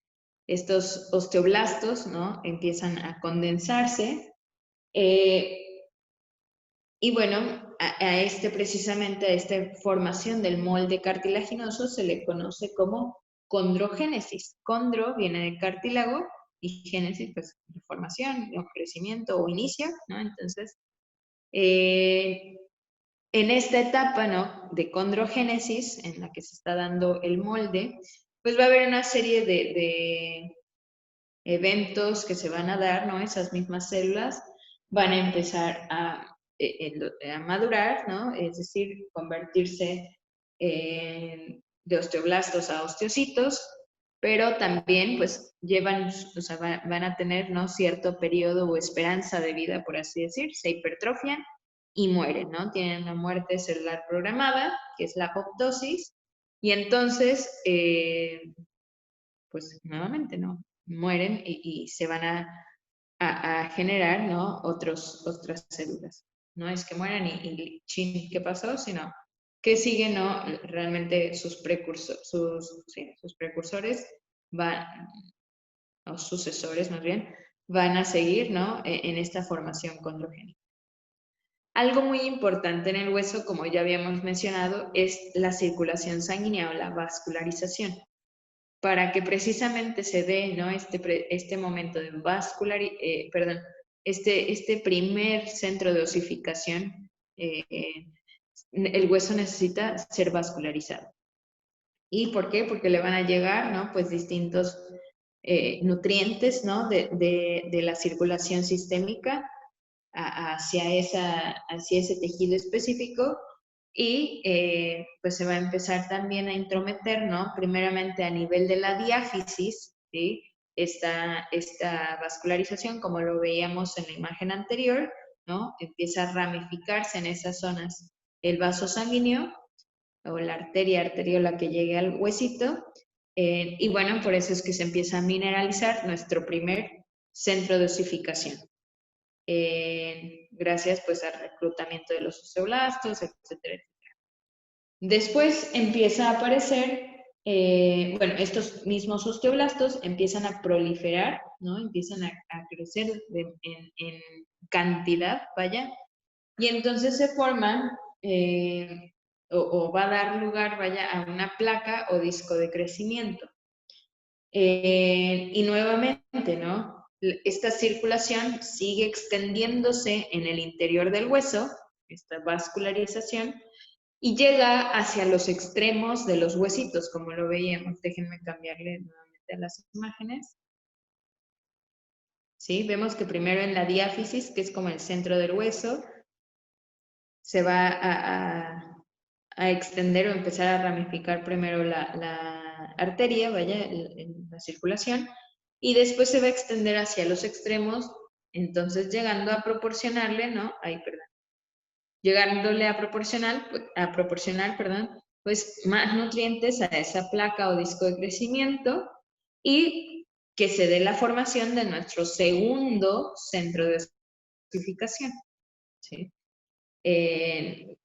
Estos osteoblastos, ¿no?, empiezan a condensarse, y bueno, precisamente a esta formación del molde cartilaginoso se le conoce como condrogénesis. Condro viene de cartílago y génesis, pues, de formación, o crecimiento o inicio, ¿no? Entonces, en esta etapa, ¿no?, de condrogénesis, en la que se está dando el molde, pues va a haber una serie de eventos que se van a dar, ¿no? Esas mismas células van a empezar a madurar, ¿no? Es decir, convertirse de osteoblastos a osteocitos, pero también pues o sea, van a tener, ¿no?, cierto periodo o esperanza de vida, por así decir, se hipertrofian y mueren, ¿no? Tienen una muerte celular programada, que es la apoptosis, y entonces, pues nuevamente, ¿no?, mueren y se van a generar, ¿no?, otras células. No es que mueran y chin, ¿qué pasó? Sino que siguen, ¿no?, realmente sus precursores van, o sucesores más bien, van a seguir, ¿no?, en esta formación condrogénica. Algo muy importante en el hueso, como ya habíamos mencionado, es la circulación sanguínea o la vascularización. Para que precisamente se dé, ¿no?, este momento de este primer centro de osificación, el hueso necesita ser vascularizado. ¿Y por qué? Porque le van a llegar, ¿no?, pues distintos nutrientes, ¿no?, de la circulación sistémica hacia ese tejido específico, y pues se va a empezar también a intrometer, ¿no?, primeramente a nivel de la diáfisis, ¿sí?, esta vascularización, como lo veíamos en la imagen anterior, ¿no?, empieza a ramificarse en esas zonas el vaso sanguíneo o la arteriola que llegue al huesito, y bueno, por eso es que se empieza a mineralizar nuestro primer centro de osificación. Gracias pues al reclutamiento de los osteoblastos, etcétera, etcétera. Después empieza a aparecer, bueno, estos mismos osteoblastos empiezan a proliferar, ¿no? Empiezan a crecer en cantidad, vaya, y entonces se forman, o va a dar lugar, vaya, a una placa o disco de crecimiento. Y nuevamente, ¿no?, esta circulación sigue extendiéndose en el interior del hueso, esta vascularización, y llega hacia los extremos de los huesitos, como lo veíamos. Déjenme cambiarle nuevamente a las imágenes. ¿Sí? Vemos que primero en la diáfisis, que es como el centro del hueso, se va a extender o empezar a ramificar primero la arteria, vaya, la circulación, y después se va a extender hacia los extremos, entonces llegando a proporcionarle, ¿no? Llegándole a proporcionar, perdón, pues más nutrientes a esa placa o disco de crecimiento, y que se dé la formación de nuestro segundo centro de osificación, ¿sí? El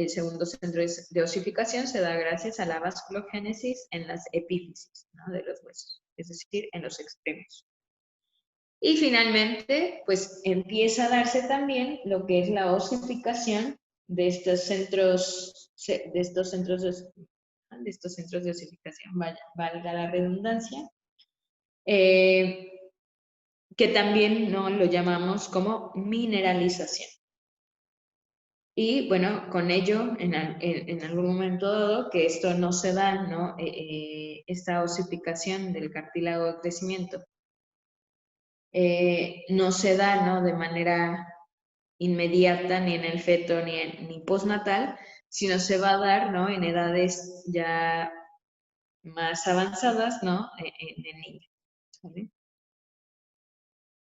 segundo centro de osificación se da gracias a la vasculogénesis en las epífisis, ¿no?, de los huesos, es decir, en los extremos. Y finalmente, pues empieza a darse también lo que es la osificación de estos centros de osificación, valga la redundancia. que también no lo llamamos como mineralización. Y bueno, con ello, en algún momento dado, que esto no se da, ¿no? Esta osificación del cartílago de crecimiento no se da, ¿no? De manera inmediata, ni en el feto, ni postnatal, sino se va a dar, ¿no? En edades ya más avanzadas, ¿no? En el niño. ¿Vale?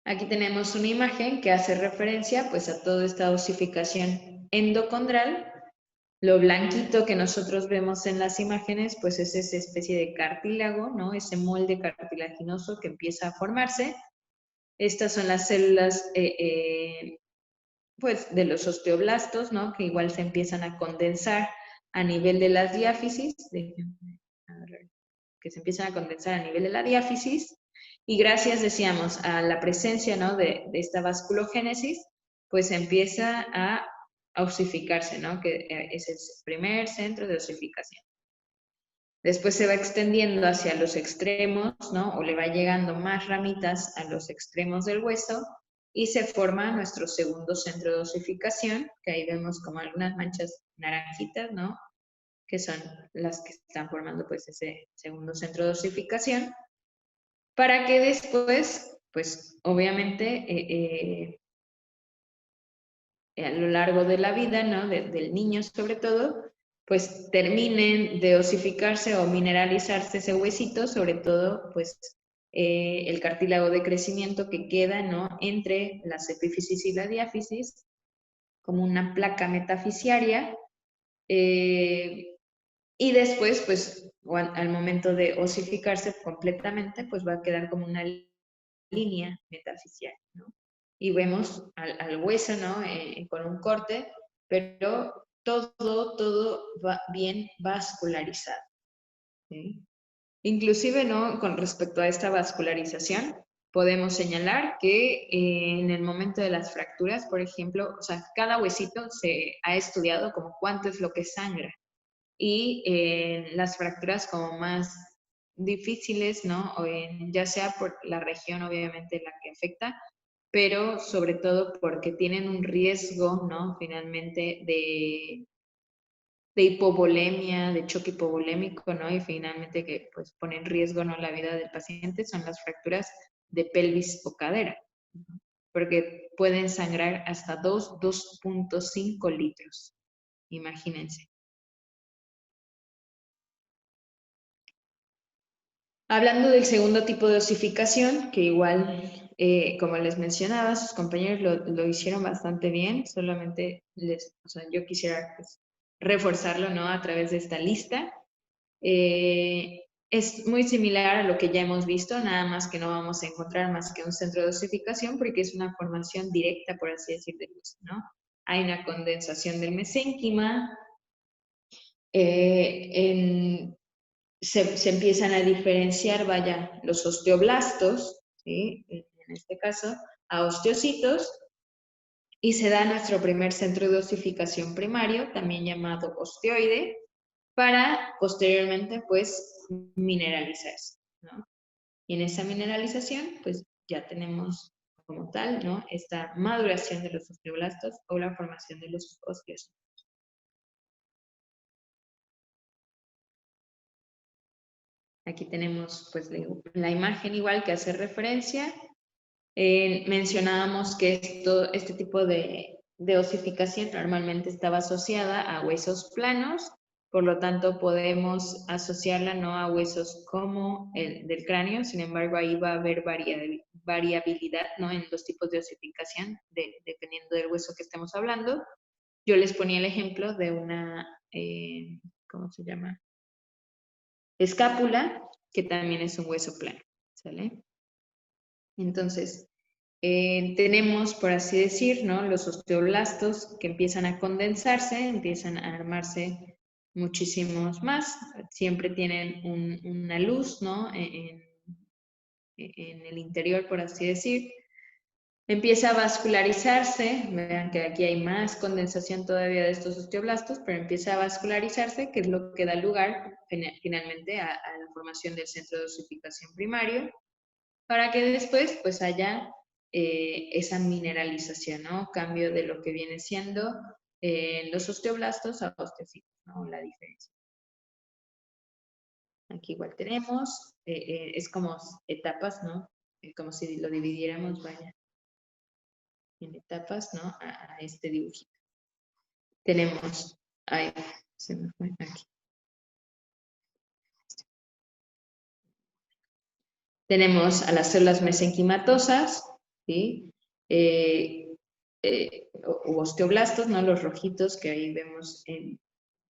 Aquí tenemos una imagen que hace referencia, pues, a toda esta osificación endocondral. Lo blanquito que nosotros vemos en las imágenes, pues es esa especie de cartílago, ¿no? Ese molde cartilaginoso que empieza a formarse. Estas son las células, pues, de los osteoblastos, ¿no? Que igual se empiezan a condensar a nivel de las diáfisis, que se empiezan a condensar a nivel de la diáfisis, y gracias, decíamos, a la presencia, ¿no? de esta vasculogénesis, pues empieza a osificarse, ¿no? Que es el primer centro de osificación. Después se va extendiendo hacia los extremos, ¿no? O le va llegando más ramitas a los extremos del hueso y se forma nuestro segundo centro de osificación, que ahí vemos como algunas manchas naranjitas, ¿no? Que son las que están formando pues ese segundo centro de osificación, para que después, pues obviamente a lo largo de la vida, ¿no? Del niño sobre todo, pues terminen de osificarse o mineralizarse ese huesito, sobre todo pues el cartílago de crecimiento que queda, ¿no? Entre las epífisis y la diáfisis, como una placa metafisiaria, y después, pues al momento de osificarse completamente, pues va a quedar como una línea metafisial, ¿no? Y vemos al hueso, ¿no? Con un corte, pero todo va bien vascularizado, ¿sí? Inclusive, ¿no? Con respecto a esta vascularización, podemos señalar que en el momento de las fracturas, por ejemplo, o sea, cada huesito se ha estudiado como cuánto es lo que sangra. Y las fracturas como más difíciles, ¿no? O ya sea por la región, obviamente, la que afecta, pero sobre todo porque tienen un riesgo, ¿no? Finalmente de hipovolemia, de choque hipovolémico, ¿no? Y finalmente que pues pone en riesgo, ¿no? La vida del paciente son las fracturas de pelvis o cadera, ¿no? Porque pueden sangrar hasta 2.5 litros, imagínense. Hablando del segundo tipo de osificación, que igual, como les mencionaba, sus compañeros lo hicieron bastante bien, solamente o sea, yo quisiera pues, reforzarlo, ¿no? A través de esta lista. Es muy similar a lo que ya hemos visto, nada más que no vamos a encontrar más que un centro de osificación porque es una formación directa, por así decir, del hueso, ¿no? Hay una condensación del mesénquima, se empiezan a diferenciar, vaya, los osteoblastos, ¿sí? En este caso, a osteocitos, y se da nuestro primer centro de osificación primario, también llamado osteoide, para posteriormente, pues, mineralizarse, ¿no? Y en esa mineralización, pues, ya tenemos como tal, ¿no? Esta maduración de los osteoblastos o la formación de los osteocitos. Aquí tenemos, pues, la imagen igual que hace referencia. Mencionábamos que este tipo de osificación normalmente estaba asociada a huesos planos, por lo tanto podemos asociarla no a huesos como el del cráneo, sin embargo ahí va a haber variabilidad, ¿no? En los tipos de osificación, dependiendo del hueso que estemos hablando. Yo les ponía el ejemplo de una, ¿cómo se llama? Escápula, que también es un hueso plano, ¿sale? Entonces, tenemos, por así decir, ¿no? Los osteoblastos que empiezan a condensarse, empiezan a armarse muchísimos más, siempre tienen una luz, ¿no? En el interior, por así decir. Empieza a vascularizarse, vean que aquí hay más condensación todavía de estos osteoblastos, pero empieza a vascularizarse, que es lo que da lugar finalmente a la formación del centro de osificación primario, para que después pues haya esa mineralización, ¿no? Cambio de lo que viene siendo los osteoblastos a osteocitos, ¿no? La diferencia. Aquí igual tenemos, es como etapas, ¿no? Como si lo dividiéramos, vaya, en etapas, ¿no? A este dibujito. Tenemos, ahí, se me fue, aquí. Tenemos a las células mesenquimatosas, ¿sí? O osteoblastos, ¿no? Los rojitos que ahí vemos,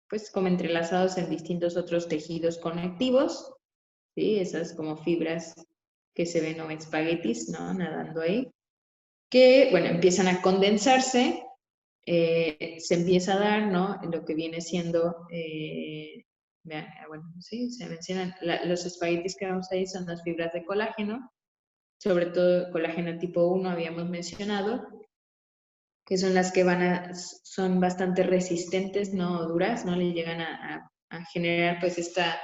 pues como entrelazados en distintos otros tejidos conectivos, ¿sí? Esas como fibras que se ven o espaguetis, ¿no? Nadando ahí, que, bueno, empiezan a condensarse, se empieza a dar, ¿no? Lo que viene siendo, bueno, sí, se mencionan, los espaguetis que vemos ahí son las fibras de colágeno, sobre todo colágeno tipo 1 habíamos mencionado, que son las que son bastante resistentes, no duras, no le llegan a generar pues esta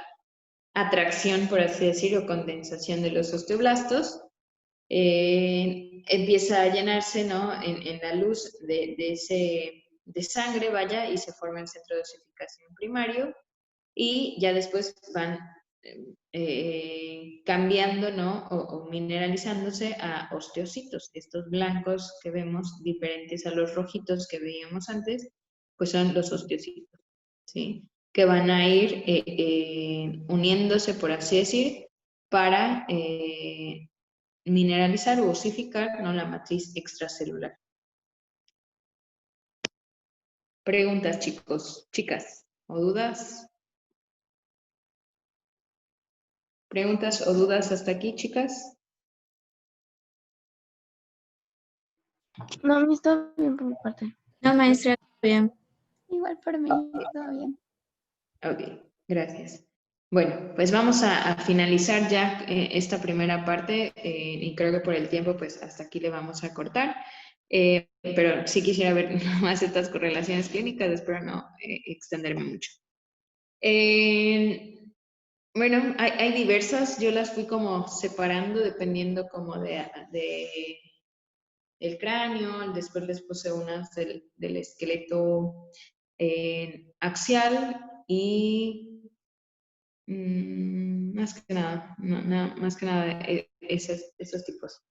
atracción, por así decirlo, o condensación de los osteoblastos. Empieza a llenarse, ¿no? En la luz de sangre, vaya, y se forma el centro de osificación primario, y ya después van cambiando, ¿no? O mineralizándose a osteocitos. Estos blancos que vemos, diferentes a los rojitos que veíamos antes, pues son los osteocitos, ¿sí? Que van a ir uniéndose, por así decir, para mineralizar o osificar, ¿no? La matriz extracelular. Preguntas, chicos, chicas, o dudas. ¿Preguntas o dudas hasta aquí, chicas? No, está bien por mi parte. No, maestra, bien. Igual por mí, todo bien. Ok, gracias. Bueno, pues vamos a finalizar ya esta primera parte y creo que por el tiempo, pues hasta aquí le vamos a cortar. Pero sí quisiera ver más estas correlaciones clínicas, espero no extenderme mucho. Bueno, hay diversas, yo las fui como separando dependiendo como de el cráneo, después les puse unas del esqueleto axial y más que nada, más que nada esos tipos.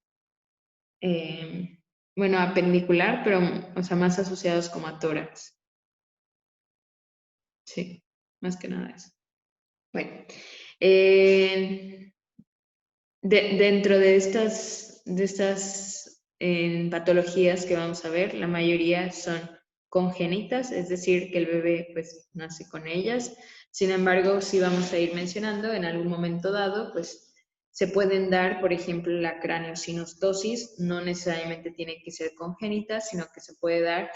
Bueno, apendicular, pero o sea, más asociados como a tórax. Sí, más que nada eso. Bueno, dentro de estas patologías que vamos a ver, la mayoría son congénitas, es decir, que el bebé pues nace con ellas. Sin embargo, si vamos a ir mencionando en algún momento dado, pues se pueden dar, por ejemplo, la craneosinostosis, no necesariamente tiene que ser congénita, sino que se puede dar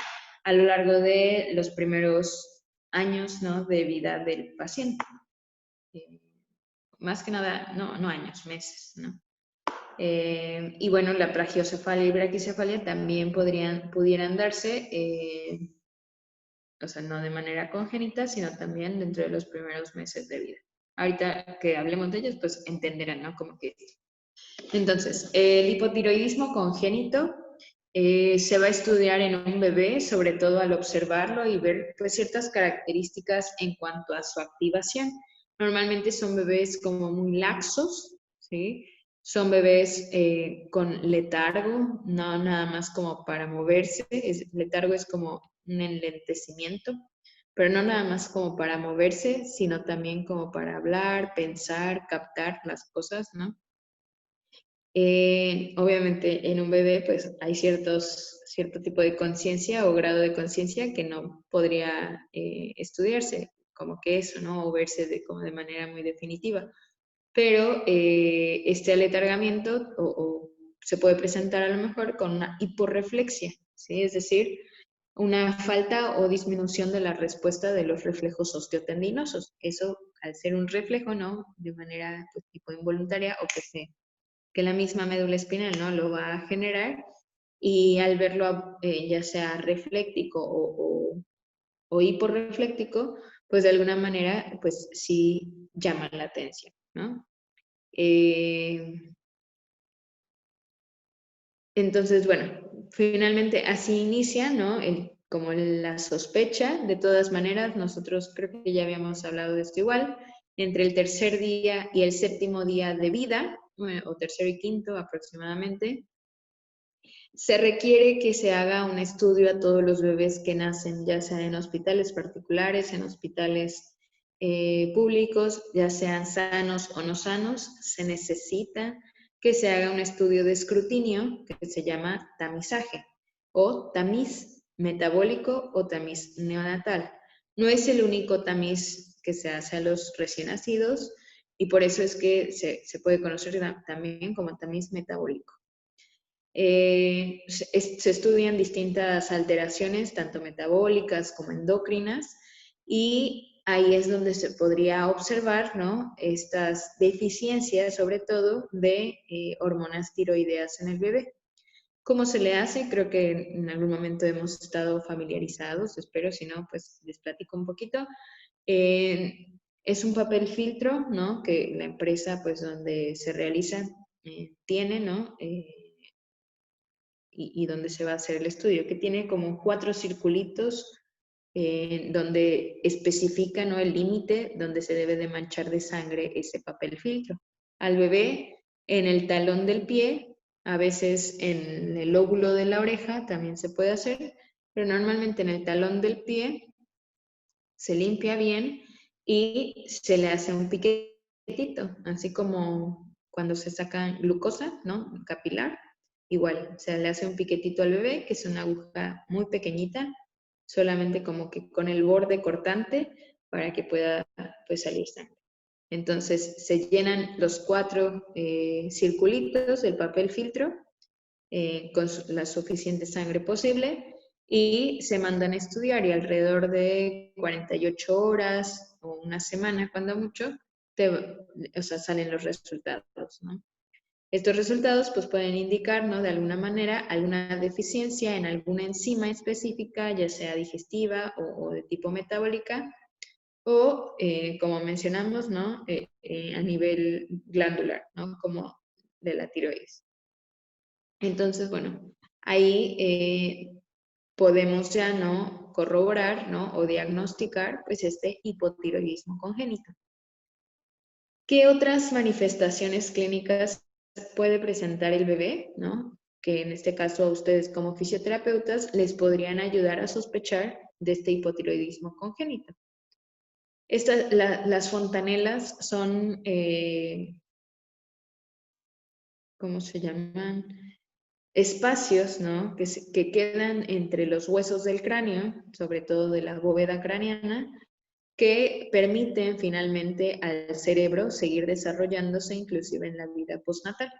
a lo largo de los primeros años, ¿no? De vida del paciente. Más que nada, no años, meses, ¿no? Y bueno, la plagiocefalia y braquicefalia también pudieran darse, o sea, no de manera congénita, sino también dentro de los primeros meses de vida. Ahorita que hablemos de ellos, pues entenderán, ¿no? Como que... Entonces, el hipotiroidismo congénito se va a estudiar en un bebé, sobre todo al observarlo y ver pues, ciertas características en cuanto a su activación. Normalmente son bebés como muy laxos, ¿sí? Son bebés con letargo, no nada más como para moverse. Letargo es como un enlentecimiento, pero no nada más como para moverse, sino también como para hablar, pensar, captar las cosas, ¿no? Obviamente en un bebé pues hay cierto tipo de conciencia o grado de conciencia que no podría estudiarse como que eso, ¿no? O verse como de manera muy definitiva. Pero este aletargamiento o se puede presentar a lo mejor con una hiporreflexia, ¿sí? Es decir, una falta o disminución de la respuesta de los reflejos osteotendinosos. Eso al ser un reflejo, ¿no? De manera pues, tipo involuntaria o que la misma médula espinal, ¿no? Lo va a generar y al verlo ya sea refléctico o hiporrefléctico, pues de alguna manera, pues sí llama la atención, ¿no? Entonces, bueno, finalmente así inicia, ¿no? Como la sospecha. De todas maneras, nosotros creo que ya habíamos hablado de esto igual, entre el tercer día y el séptimo día de vida, o tercero y quinto aproximadamente, se requiere que se haga un estudio a todos los bebés que nacen, ya sea en hospitales particulares, en hospitales públicos, ya sean sanos o no sanos. Se necesita que se haga un estudio de escrutinio que se llama tamizaje o tamiz metabólico o tamiz neonatal. No es el único tamiz que se hace a los recién nacidos y por eso es que se puede conocer también como tamiz metabólico. Se estudian distintas alteraciones, tanto metabólicas como endocrinas, y ahí es donde se podría observar, ¿no?, estas deficiencias, sobre todo de hormonas tiroideas en el bebé. ¿Cómo se le hace? Creo que en algún momento hemos estado familiarizados, espero, si no, pues les platico un poquito. Es un papel filtro, ¿no?, que la empresa, pues, donde se realiza, tiene, ¿no?, y donde se va a hacer el estudio, que tiene como 4 circulitos donde especifica, ¿no?, el límite donde se debe de manchar de sangre ese papel filtro. Al bebé en el talón del pie, a veces en el lóbulo de la oreja también se puede hacer, pero normalmente en el talón del pie se limpia bien y se le hace un piquetito, así como cuando se saca glucosa, ¿no?, capilar. Igual, se le hace un piquetito al bebé, que es una aguja muy pequeñita, solamente como que con el borde cortante para que pueda, pues, salir sangre. Entonces se llenan los 4 circulitos del papel filtro con la suficiente sangre posible y se mandan a estudiar, y alrededor de 48 horas o una semana, cuando mucho, o sea, salen los resultados, ¿no? Estos resultados pues pueden indicar, ¿no?, de alguna manera alguna deficiencia en alguna enzima específica, ya sea digestiva o de tipo metabólica, o como mencionamos, ¿no?, a nivel glandular, ¿no?, como de la tiroides. Entonces, bueno, ahí podemos ya, ¿no?, corroborar, ¿no?, o diagnosticar pues este hipotiroidismo congénito. ¿Qué otras manifestaciones clínicas puede presentar el bebé, ¿no?, que en este caso a ustedes como fisioterapeutas les podrían ayudar a sospechar de este hipotiroidismo congénito? Las fontanelas son, ¿cómo se llaman? Espacios, ¿no?, que quedan entre los huesos del cráneo, sobre todo de la bóveda craneana, que permiten finalmente al cerebro seguir desarrollándose inclusive en la vida postnatal.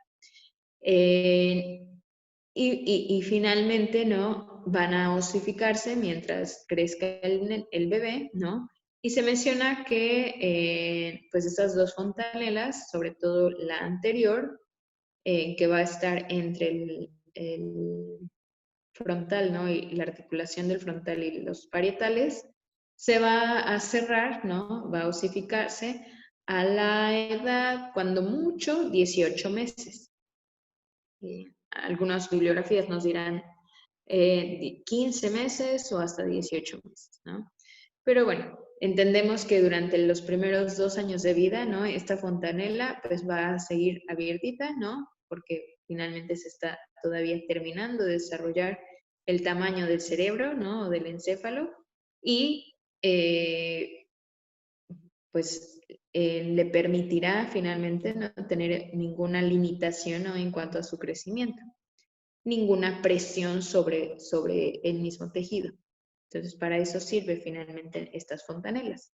Y finalmente, ¿no?, van a osificarse mientras crezca el bebé, ¿no? Y se menciona que pues estas dos fontanelas, sobre todo la anterior, que va a estar entre el frontal, ¿no?, y la articulación del frontal y los parietales, se va a cerrar, ¿no?, va a osificarse a la edad, cuando mucho, 18 meses. Algunas bibliografías nos dirán 15 meses o hasta 18 meses, ¿no? Pero bueno, entendemos que durante los primeros 2 años de vida, ¿no?, esta fontanela pues va a seguir abiertita, ¿no?, porque finalmente se está todavía terminando de desarrollar el tamaño del cerebro, ¿no?, o del encéfalo, y pues le permitirá finalmente no tener ninguna limitación, ¿no?, en cuanto a su crecimiento, ninguna presión sobre el mismo tejido. Entonces, para eso sirve finalmente estas fontanelas.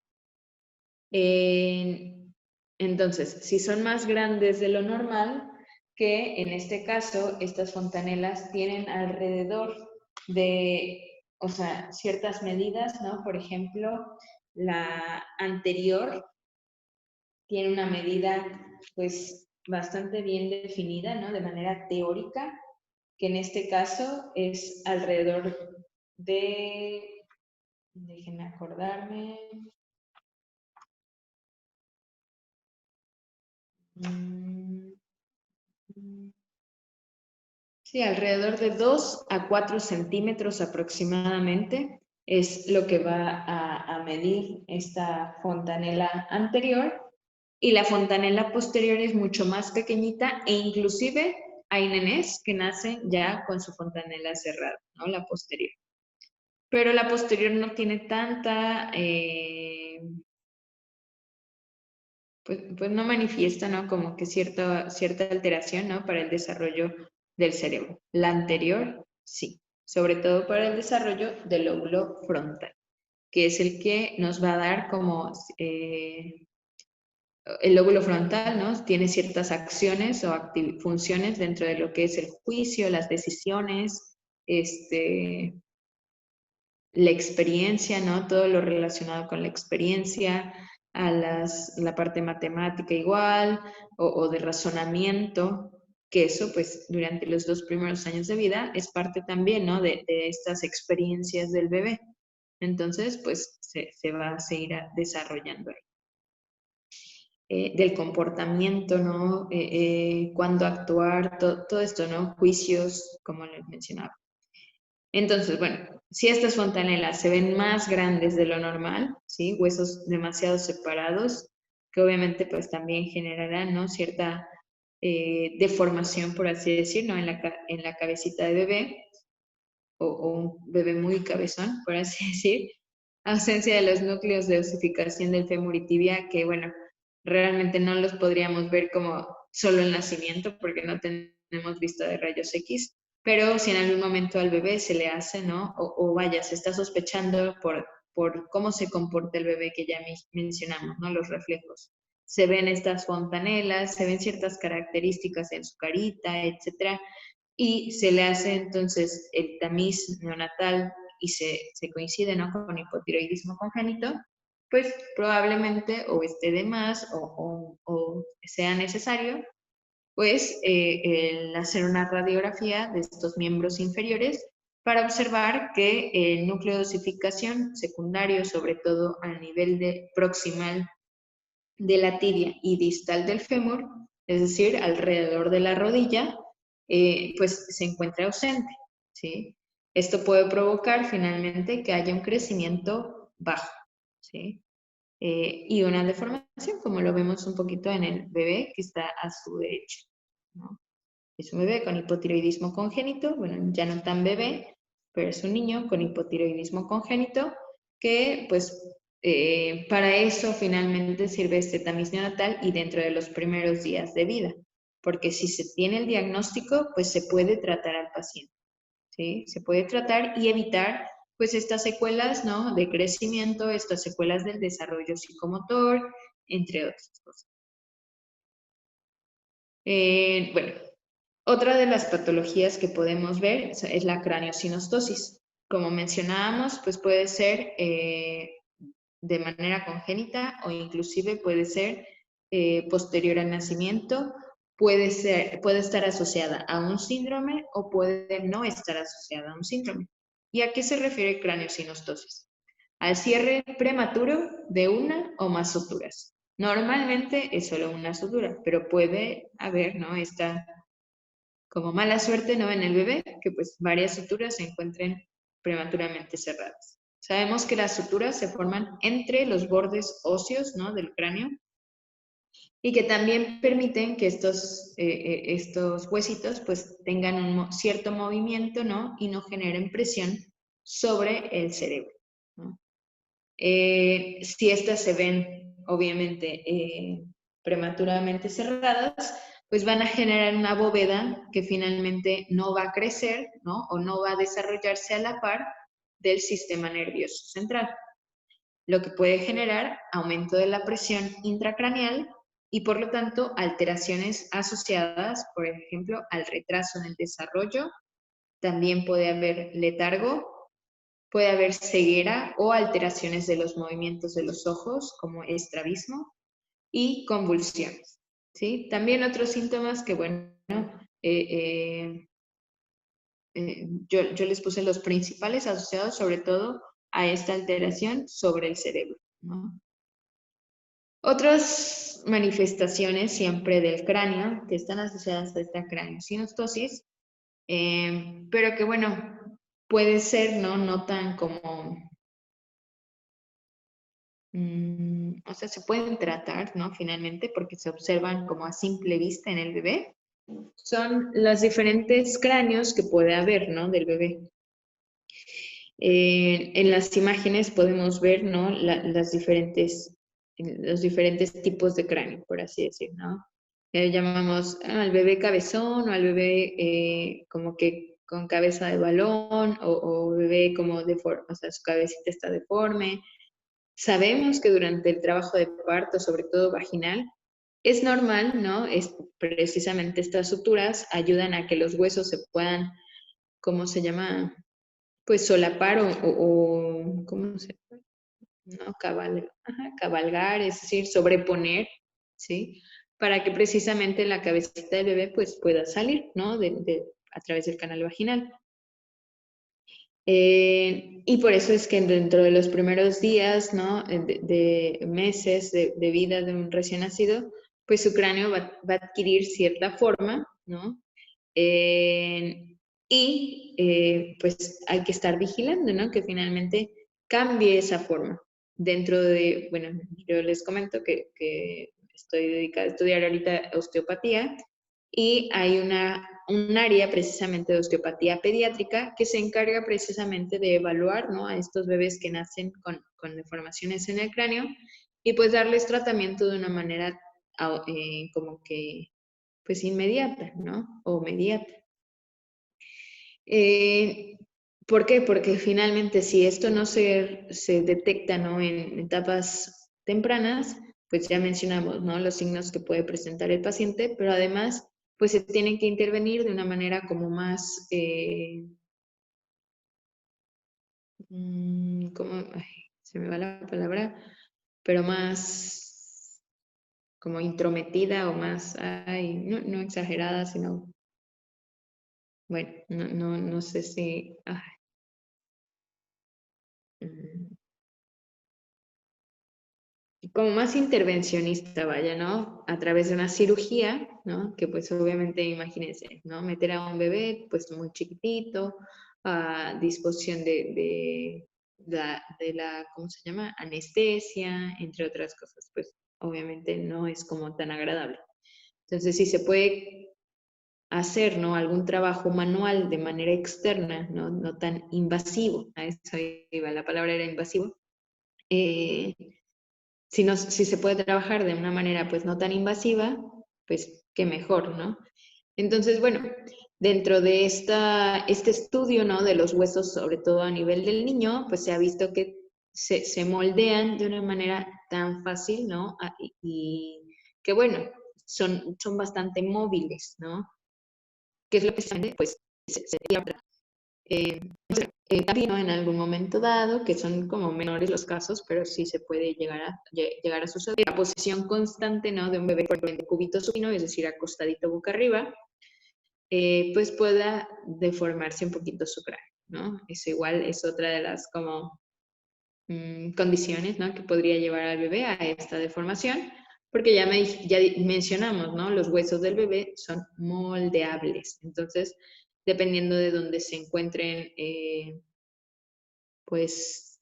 Entonces, si son más grandes de lo normal, que en este caso estas fontanelas tienen alrededor de, o sea, ciertas medidas, ¿no? Por ejemplo, la anterior tiene una medida pues bastante bien definida, ¿no?, de manera teórica, que en este caso es alrededor de, déjenme acordarme, mm, mm, Sí, alrededor de 2 a 4 centímetros aproximadamente es lo que va a medir esta fontanela anterior, y la fontanela posterior es mucho más pequeñita, e inclusive hay nenes que nacen ya con su fontanela cerrada, ¿no? La posterior. Pero la posterior no tiene tanta, pues no manifiesta, ¿no? Como que cierta alteración, ¿no? Para el desarrollo del cerebro. La anterior, sí, sobre todo para el desarrollo del lóbulo frontal, que es el que nos va a dar como el lóbulo frontal, ¿no? Tiene ciertas acciones o funciones dentro de lo que es el juicio, las decisiones, la experiencia, ¿no? Todo lo relacionado con la experiencia, la parte matemática igual, o de razonamiento, que eso, pues, durante los 2 primeros años de vida es parte también, ¿no? De estas experiencias del bebé. Entonces, pues, se va a seguir desarrollando ahí. Del comportamiento, ¿no? Cuándo actuar, todo esto, ¿no? Juicios, como les mencionaba. Entonces, bueno, si estas fontanelas se ven más grandes de lo normal, ¿sí? Huesos demasiado separados, que obviamente pues también generarán, ¿no? Cierta deformación, por así decir, ¿no? En la cabecita de bebé, o un bebé muy cabezón, por así decir. Ausencia de los núcleos de osificación del fémur y tibia, que bueno, realmente no los podríamos ver como solo el nacimiento, porque no tenemos vista de rayos X, pero si en algún momento al bebé se le hace, ¿no? O vaya, se está sospechando por cómo se comporta el bebé, que ya mencionamos, ¿no? Los reflejos. Se ven estas fontanelas, se ven ciertas características en su carita, etcétera, y se le hace entonces el tamiz neonatal y se coincide, ¿no? Con hipotiroidismo congénito, pues probablemente o esté de más o sea necesario, pues el hacer una radiografía de estos miembros inferiores para observar que el núcleo de osificación secundario, sobre todo a nivel proximal de la tibia y distal del fémur, es decir, alrededor de la rodilla, pues se encuentra ausente, ¿sí? Esto puede provocar finalmente que haya un crecimiento bajo, ¿sí? Y una deformación, como lo vemos un poquito en el bebé que está a su derecha, ¿no? Es un bebé con hipotiroidismo congénito, bueno, ya no tan bebé, pero es un niño con hipotiroidismo congénito que, pues, para eso finalmente sirve este tamiz neonatal y dentro de los primeros días de vida, porque si se tiene el diagnóstico, pues se puede tratar al paciente, ¿sí? Se puede tratar y evitar, pues, estas secuelas, ¿no? De crecimiento, estas secuelas del desarrollo psicomotor, entre otras cosas. Bueno, otra de las patologías que podemos ver es la craniosinostosis. Como mencionábamos, pues puede ser de manera congénita o inclusive puede ser posterior al nacimiento, puede estar asociada a un síndrome o puede no estar asociada a un síndrome. ¿Y a qué se refiere craniosinostosis? Al cierre prematuro de una o más suturas. Normalmente es solo una sutura, pero puede haber, ¿no? Esta como mala suerte, ¿no? En el bebé, que pues varias suturas se encuentren prematuramente cerradas. Sabemos que las suturas se forman entre los bordes óseos, ¿no? Del cráneo, y que también permiten que estos huesitos pues tengan un cierto movimiento, ¿no? Y no generen presión sobre el cerebro, ¿no? Si estas se ven, obviamente, prematuramente cerradas, pues van a generar una bóveda que finalmente no va a crecer, ¿no? O no va a desarrollarse a la par del sistema nervioso central, lo que puede generar aumento de la presión intracraneal y por lo tanto alteraciones asociadas, por ejemplo, al retraso en el desarrollo. También puede haber letargo, puede haber ceguera o alteraciones de los movimientos de los ojos, como estrabismo y convulsiones, ¿sí? También otros síntomas que, bueno, yo les puse los principales asociados sobre todo a esta alteración sobre el cerebro, ¿no? Otras manifestaciones siempre del cráneo que están asociadas a esta craniosinostosis pero que bueno, puede ser, ¿no? No tan como, o sea, se pueden tratar, ¿no? Finalmente, porque se observan como a simple vista en el bebé. Son los diferentes cráneos que puede haber, ¿no? Del bebé. En las imágenes podemos ver, ¿no? Los diferentes tipos de cráneo, por así decir, ¿no? Llamamos al bebé cabezón o al bebé como que con cabeza de balón o bebé como deforme, o sea, su cabecita está deforme. Sabemos que durante el trabajo de parto, sobre todo vaginal, es normal, ¿no? Es precisamente estas suturas ayudan a que los huesos se puedan, ¿cómo se llama? Pues solapar ¿cómo se llama? No, cabalgar, es decir, sobreponer, ¿sí? Para que precisamente la cabecita del bebé pues pueda salir, ¿no? A través del canal vaginal. Y por eso es que dentro de los primeros días, ¿no? De meses de vida de un recién nacido, pues su cráneo va a adquirir cierta forma, ¿no? Pues hay que estar vigilando, ¿no? Que finalmente cambie esa forma. Dentro de, bueno, yo les comento que estoy dedicada a estudiar ahorita osteopatía y hay un área precisamente de osteopatía pediátrica que se encarga precisamente de evaluar, ¿no? A estos bebés que nacen con deformaciones en el cráneo y pues darles tratamiento de una manera como que pues inmediata, ¿no? O mediata. ¿Por qué? Porque finalmente si esto no se detecta, ¿no? En etapas tempranas, pues ya mencionamos, ¿no? Los signos que puede presentar el paciente, pero además, pues se tienen que intervenir de una manera como más, se me va la palabra, pero más como intrometida o más, no exagerada, sino, bueno, no sé si, mm, como más intervencionista, vaya, ¿no? A través de una cirugía, ¿no? Que pues obviamente, imagínense, ¿no? Meter a un bebé pues muy chiquitito, a disposición de la, ¿cómo se llama? Anestesia, entre otras cosas, pues obviamente no es como tan agradable. Entonces, si se puede hacer, ¿no? Algún trabajo manual de manera externa, ¿no? No tan invasivo, a eso iba, la palabra era invasivo, eh, si se puede trabajar de una manera pues no tan invasiva, pues qué mejor, ¿no? Entonces, bueno, dentro de este estudio, ¿no? De los huesos, sobre todo a nivel del niño, pues se ha visto que se moldean de una manera tan fácil, ¿no? Y que bueno, son bastante móviles, ¿no? Que es lo que pues se eh, también, ¿no? En algún momento dado, que son como menores los casos, pero sí se puede llegar a suceder. La posición constante, ¿no? De un bebé, por ejemplo, de cúbito supino, es decir, acostadito boca arriba, pues pueda deformarse un poquito su cráneo, ¿no? Eso igual es otra de las como condiciones, ¿no? Que podría llevar al bebé a esta deformación, porque ya mencionamos, ¿no? Los huesos del bebé son moldeables, entonces, dependiendo de dónde se encuentren, pues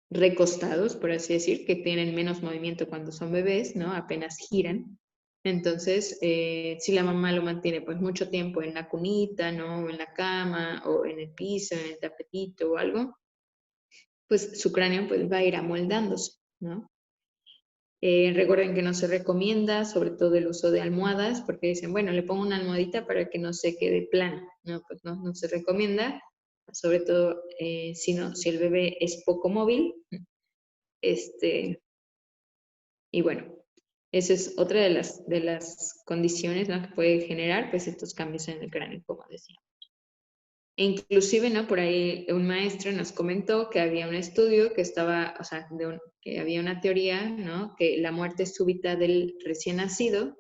recostados, por así decir, que tienen menos movimiento cuando son bebés, ¿no? Apenas giran. Entonces, si la mamá lo mantiene pues mucho tiempo en la cunita, ¿no? O en la cama, o en el piso, en el tapetito o algo, pues su cráneo pues va a ir amoldándose, ¿no? Recuerden que no se recomienda, sobre todo el uso de almohadas, porque dicen, bueno, le pongo una almohadita para que no se quede plano. No, pues no se recomienda, sobre todo si el bebé es poco móvil. Este, y bueno, esa es otra de las condiciones, ¿no? Que puede generar pues estos cambios en el cráneo, como decía. E inclusive, ¿no? Por ahí un maestro nos comentó que había un estudio que estaba, o sea, que había una teoría, ¿no? Que la muerte súbita del recién nacido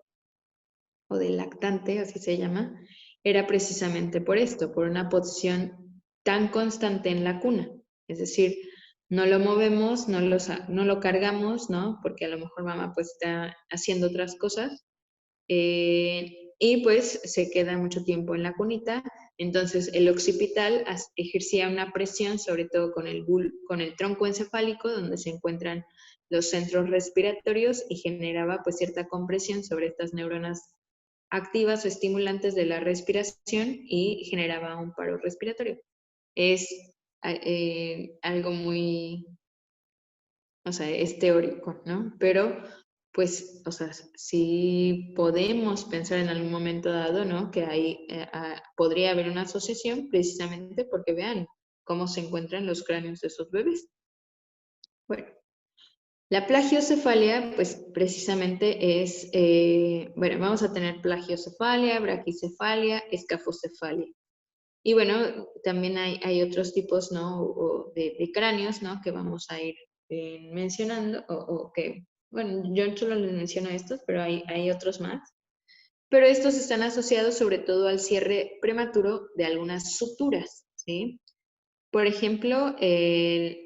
o del lactante, así se llama, era precisamente por esto, por una posición tan constante en la cuna. Es decir, no lo movemos, no lo cargamos, ¿no? Porque a lo mejor mamá pues está haciendo otras cosas y pues se queda mucho tiempo en la cunita Entonces, el occipital ejercía una presión, sobre todo con con el tronco encefálico, donde se encuentran los centros respiratorios, y generaba pues cierta compresión sobre estas neuronas activas o estimulantes de la respiración y generaba un paro respiratorio. Es algo muy, o sea, es teórico, ¿no? Pero, pues, o sea, sí podemos pensar en algún momento dado, ¿no? Que ahí podría haber una asociación precisamente porque vean cómo se encuentran los cráneos de esos bebés. Bueno, la plagiocefalia, pues precisamente es, bueno, vamos a tener plagiocefalia, braquicefalia, escafocefalia. Y bueno, también hay otros tipos, ¿no? De cráneos, ¿no? Que vamos a ir mencionando, o que, bueno, yo solo les menciono estos, pero hay otros más. Pero estos están asociados sobre todo al cierre prematuro de algunas suturas, ¿sí? Por ejemplo, el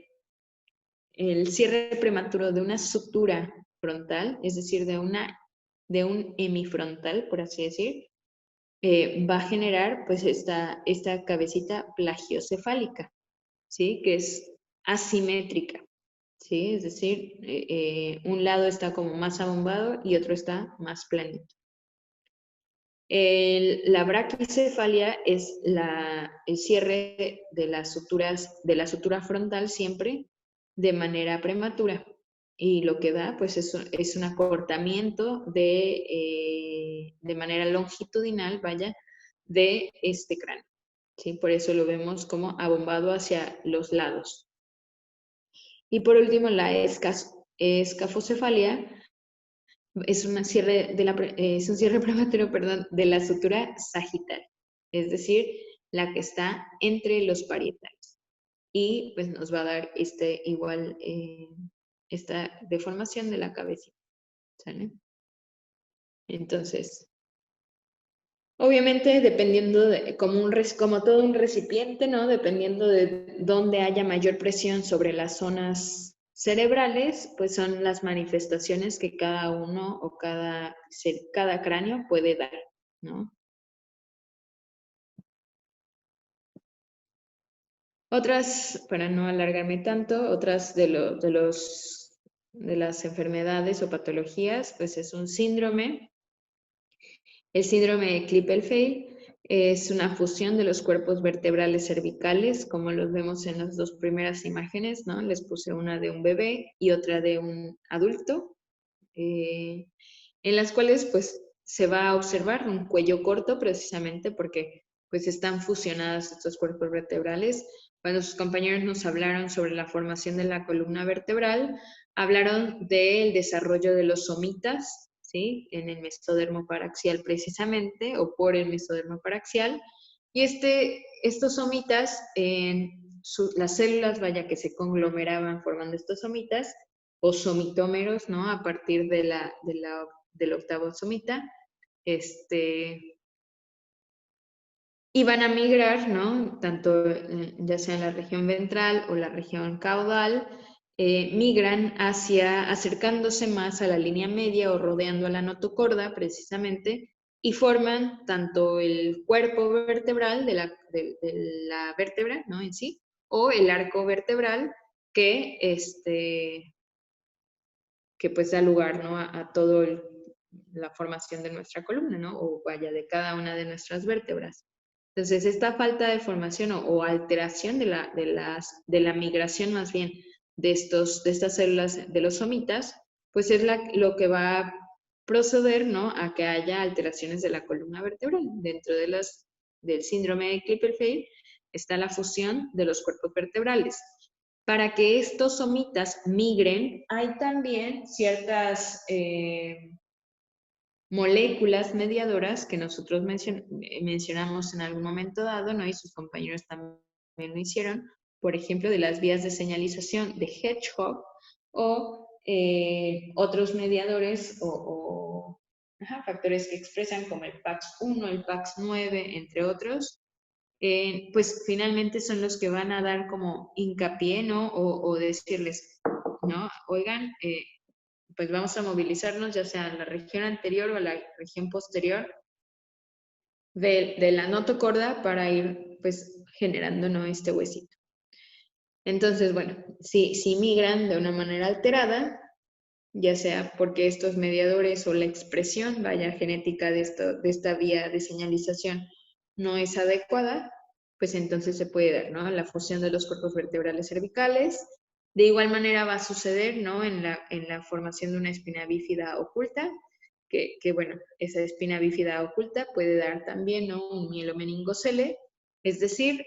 cierre prematuro de una sutura frontal, es decir, de un hemifrontal, por así decir, va a generar pues esta cabecita plagiocefálica, ¿sí? Que es asimétrica, ¿sí? Es decir, un lado está como más abombado y otro está más planito. La braquicefalia es el cierre de las suturas, de la sutura frontal siempre de manera prematura. Y lo que da, pues, es un acortamiento de manera longitudinal, vaya, de este cráneo. ¿Sí? Por eso lo vemos como abombado hacia los lados. Y por último, la escafocefalia es, es un cierre prematuro, perdón, de la sutura sagital, es decir, la que está entre los parietales. Y pues nos va a dar esta deformación de la cabecita, ¿sale? Entonces, obviamente dependiendo como todo un recipiente, ¿no? Dependiendo de dónde haya mayor presión sobre las zonas cerebrales, pues son las manifestaciones que cada uno o cada cráneo puede dar, ¿no? Otras, para no alargarme tanto, otras de las enfermedades o patologías, pues es un síndrome. El síndrome de Klippel-Feil es una fusión de los cuerpos vertebrales cervicales, como los vemos en las dos primeras imágenes, ¿no? Les puse una de un bebé y otra de un adulto, en las cuales pues se va a observar un cuello corto precisamente porque pues están fusionados estos cuerpos vertebrales. Cuando sus compañeros nos hablaron sobre la formación de la columna vertebral, hablaron del desarrollo de los somitas, ¿sí? En el mesodermo paraxial precisamente, o por el mesodermo paraxial. Y estos somitas, las células, vaya, que se conglomeraban formando estos somitas, o somitómeros, ¿no? A partir del octavo somita, y van a migrar, ¿no? Tanto ya sea en la región ventral o la región caudal, migran acercándose más a la línea media o rodeando a la notocorda precisamente, y forman tanto el cuerpo vertebral de la vértebra, ¿no? En sí, o el arco vertebral que, que pues da lugar, ¿no? A toda la formación de nuestra columna, ¿no? O vaya, de cada una de nuestras vértebras. Entonces, esta falta de formación o alteración de la migración más bien de estas células de los somitas, pues es lo que va a proceder, ¿no? A que haya alteraciones de la columna vertebral. Dentro del síndrome de Klippel-Feil está la fusión de los cuerpos vertebrales. Para que estos somitas migren, hay también ciertas moléculas mediadoras que nosotros mencionamos en algún momento dado, ¿no? Y sus compañeros también lo hicieron, por ejemplo, de las vías de señalización de Hedgehog, o otros mediadores factores que expresan como el PAX1, el PAX9, entre otros, pues finalmente son los que van a dar como hincapié, ¿no? O decirles, ¿no? Oigan, pues vamos a movilizarnos ya sea en la región anterior o la región posterior de la notocorda para ir pues generando, ¿no?, este huesito. Entonces, bueno, si migran de una manera alterada, ya sea porque estos mediadores o la expresión, vaya, genética de esta vía de señalización no es adecuada, pues entonces se puede dar, ¿no?, la fusión de los cuerpos vertebrales cervicales. De igual manera va a suceder, ¿no?, en la formación de una espina bífida oculta, que bueno, esa espina bífida oculta puede dar también, ¿no?, un mielomeningocele. Es decir,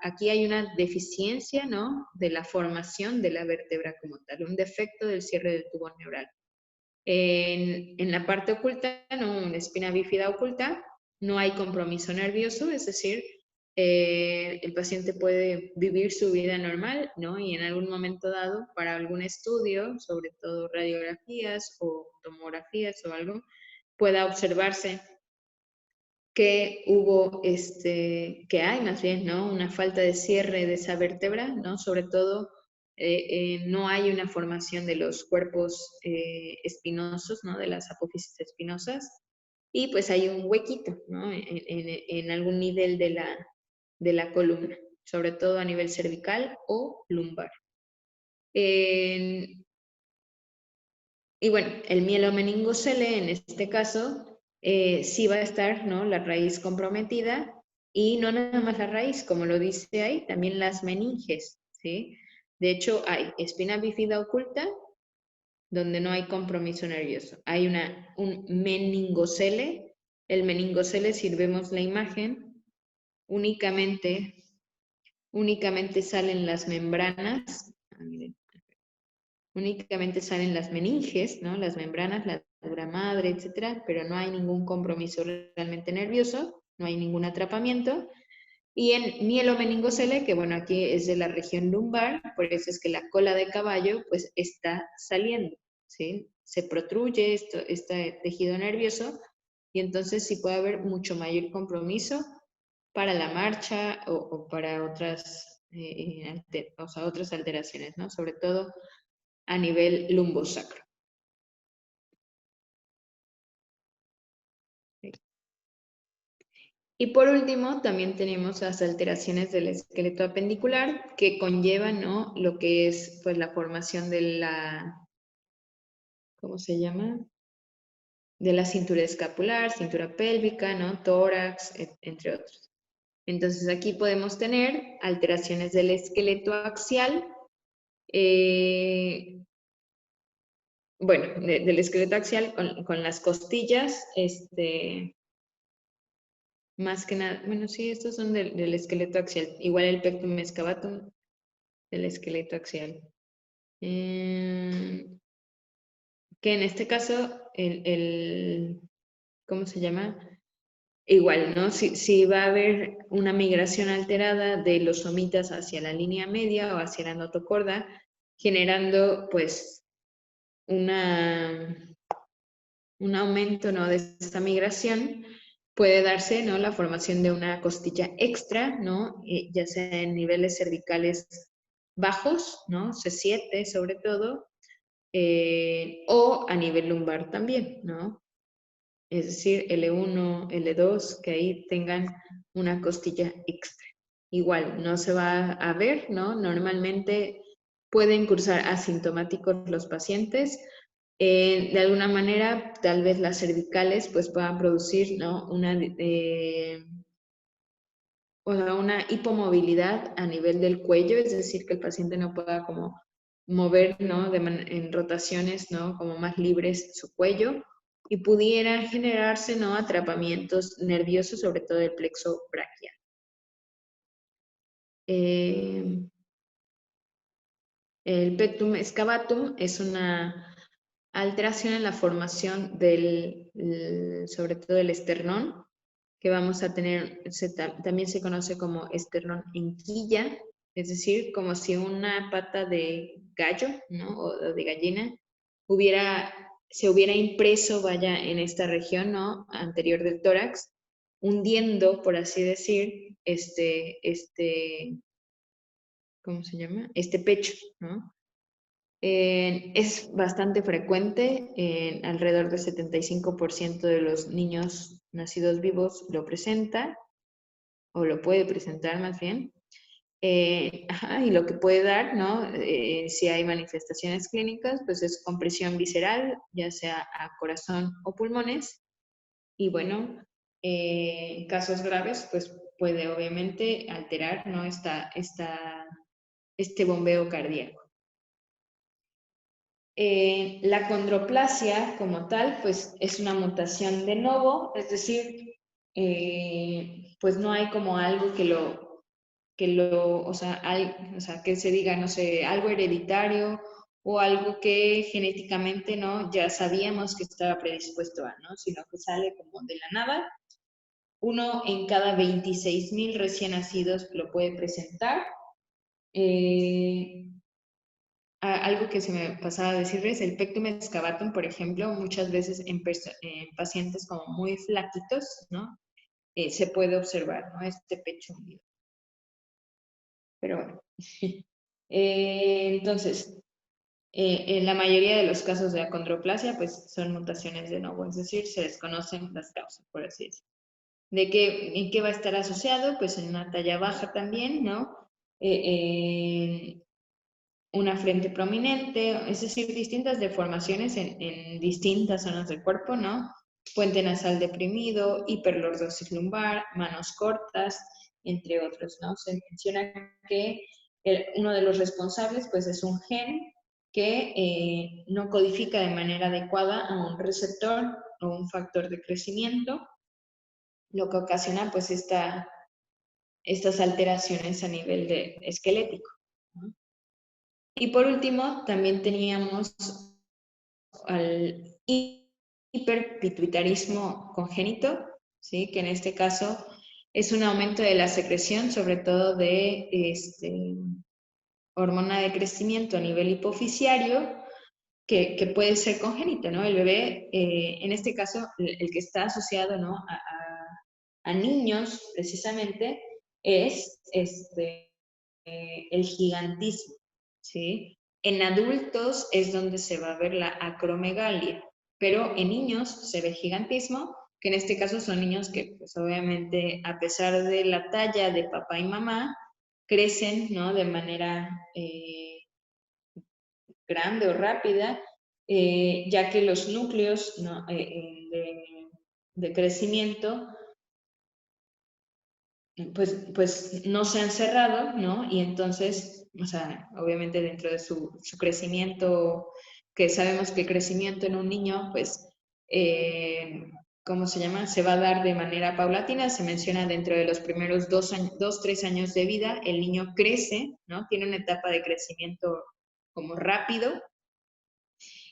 aquí hay una deficiencia, ¿no?, de la formación de la vértebra como tal, un defecto del cierre del tubo neural. En la parte oculta, ¿no?, una espina bífida oculta, no hay compromiso nervioso, es decir, el paciente puede vivir su vida normal, ¿no?, y en algún momento dado, para algún estudio, sobre todo radiografías o tomografías o algo, pueda observarse que que hay más bien, ¿no?, una falta de cierre de esa vértebra, ¿no? Sobre todo, no hay una formación de los cuerpos espinosos, ¿no?, de las apófisis espinosas, y pues hay un huequito, ¿no?, en algún nivel de la columna, sobre todo a nivel cervical o lumbar. Y bueno, el mielomeningocele en este caso sí va a estar, ¿no?, la raíz comprometida, y no nada más la raíz, como lo dice ahí, también las meninges, ¿sí? De hecho, hay espina bífida oculta donde no hay compromiso nervioso. Hay un meningocele. El meningocele, si vemos la imagen, únicamente salen las membranas. Miren, únicamente salen las meninges, ¿no?, las membranas, la dura madre, etcétera, pero no hay ningún compromiso realmente nervioso, no hay ningún atrapamiento. Y en mielomeningocele, que bueno, aquí es de la región lumbar, por eso es que la cola de caballo pues está saliendo, ¿sí? Se protruye este tejido nervioso, y entonces sí puede haber mucho mayor compromiso para la marcha o para otras, otras alteraciones, ¿no? Sobre todo a nivel lumbosacro. Y por último, también tenemos las alteraciones del esqueleto apendicular que conllevan, ¿no?, lo que es pues la formación de la, ¿cómo se llama?, de la cintura escapular, cintura pélvica, ¿no?, tórax, entre otros. Entonces aquí podemos tener alteraciones del esqueleto axial, bueno, del esqueleto axial con las costillas, más que nada, bueno, sí, estos son del esqueleto axial. Igual el pectum excavatum del esqueleto axial. Que en este caso, ¿cómo se llama? Igual, ¿no? Si va a haber una migración alterada de los somitas hacia la línea media o hacia la notocorda, generando, pues, un aumento, ¿no?, de esta migración, puede darse, ¿no?, la formación de una costilla extra, ¿no?, ya sea en niveles cervicales bajos, ¿no?, C7 sobre todo, o a nivel lumbar también, ¿no? Es decir, L1, L2, que ahí tengan una costilla extra. Igual, no se va a ver, ¿no? Normalmente pueden cursar asintomáticos los pacientes. De alguna manera, tal vez las cervicales pues puedan producir, ¿no?, una hipomovilidad a nivel del cuello, es decir, que el paciente no pueda como mover, ¿no?, en rotaciones, ¿no?, como más libres su cuello, y pudiera generarse, ¿no?, atrapamientos nerviosos, sobre todo del plexo braquial. El pectum excavatum es una alteración en la formación sobre todo del esternón, que vamos a tener, también se conoce como esternón en quilla, es decir, como si una pata de gallo, ¿no?, o de gallina se hubiera impreso, vaya, en esta región, ¿no?, anterior del tórax, hundiendo, por así decir, ¿cómo se llama?, este pecho, ¿no? Es bastante frecuente, alrededor del 75% de los niños nacidos vivos lo presenta, o lo puede presentar más bien, y lo que puede dar, ¿no? Si hay manifestaciones clínicas, pues es compresión visceral, ya sea a corazón o pulmones, y bueno, en casos graves, pues puede obviamente alterar, ¿no? Este bombeo cardíaco. La condroplasia como tal, pues es una mutación de novo, es decir, pues no hay como algo o sea, que se diga, no sé, algo hereditario o algo que genéticamente, ¿no? Ya sabíamos que estaba predispuesto a, ¿no? Sino que sale como de la nada. Uno en cada 26,000 recién nacidos lo puede presentar. Algo que se me pasaba a decirles, el pectum excavatum, por ejemplo, muchas veces en pacientes como muy flaquitos, ¿no? Se puede observar, ¿no? Este pecho hundido. Pero bueno. Entonces, en la mayoría de los casos de acondroplasia, pues son mutaciones de novo, es decir, se desconocen las causas, por así decirlo. ¿En qué va a estar asociado? Pues en una talla baja también, ¿no? Una frente prominente, es decir, distintas deformaciones en distintas zonas del cuerpo, ¿no? Puente nasal deprimido, hiperlordosis lumbar, manos cortas, entre otros, ¿no? Se menciona que uno de los responsables, pues, es un gen que no codifica de manera adecuada a un receptor o un factor de crecimiento, lo que ocasiona, pues, estas alteraciones a nivel esquelético, ¿no? Y por último, también teníamos al hiperpituitarismo congénito, ¿sí? Que en este caso es un aumento de la secreción, sobre todo de hormona de crecimiento a nivel hipofisiario, que puede ser congénito, ¿no? El bebé, en este caso, el que está asociado, ¿no? a niños, precisamente, es el gigantismo, ¿sí? En adultos es donde se va a ver la acromegalia, pero en niños se ve gigantismo, que en este caso son niños que, pues obviamente, a pesar de la talla de papá y mamá, crecen, ¿no? De manera grande o rápida, ya que los núcleos, ¿no? de crecimiento pues no se han cerrado, ¿no? Y entonces, o sea, obviamente dentro de su crecimiento, que sabemos que el crecimiento en un niño, pues, ¿cómo se llama? Se va a dar de manera paulatina, se menciona dentro de los primeros 3 años de vida, el niño crece, ¿no? Tiene una etapa de crecimiento como rápido,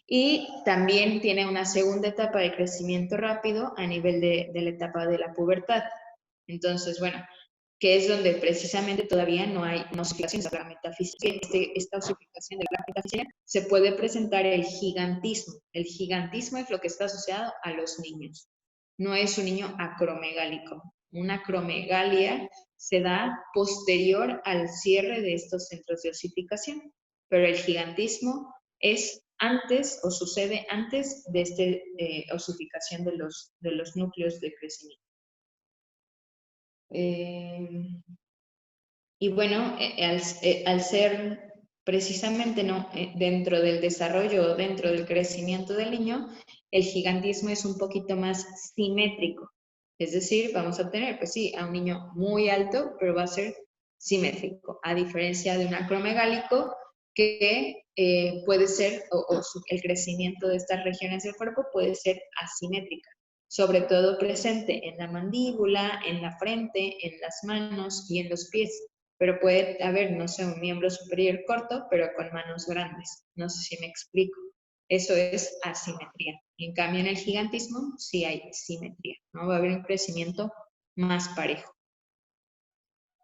y también tiene una segunda etapa de crecimiento rápido a nivel de la etapa de la pubertad. Entonces, bueno, que es donde precisamente todavía no hay osificaciones de la metafísica. Esta osificación de la metafísica se puede presentar el gigantismo. El gigantismo es lo que está asociado a los niños. No es un niño acromegálico. Una acromegalia se da posterior al cierre de estos centros de osificación, pero el gigantismo es antes o sucede antes de esta osificación de los núcleos de crecimiento. Y bueno, al ser precisamente ¿no? Dentro del desarrollo, dentro del crecimiento del niño, el gigantismo es un poquito más simétrico. Es decir, vamos a tener, pues sí, a un niño muy alto, pero va a ser simétrico, a diferencia de un acromegálico que puede ser, el crecimiento de estas regiones del cuerpo puede ser asimétrica, sobre todo presente en la mandíbula, en la frente, en las manos y en los pies. Pero puede haber, no sé, un miembro superior corto, pero con manos grandes. No sé si me explico. Eso es asimetría. En cambio, en el gigantismo sí hay simetría, ¿no? Va a haber un crecimiento más parejo.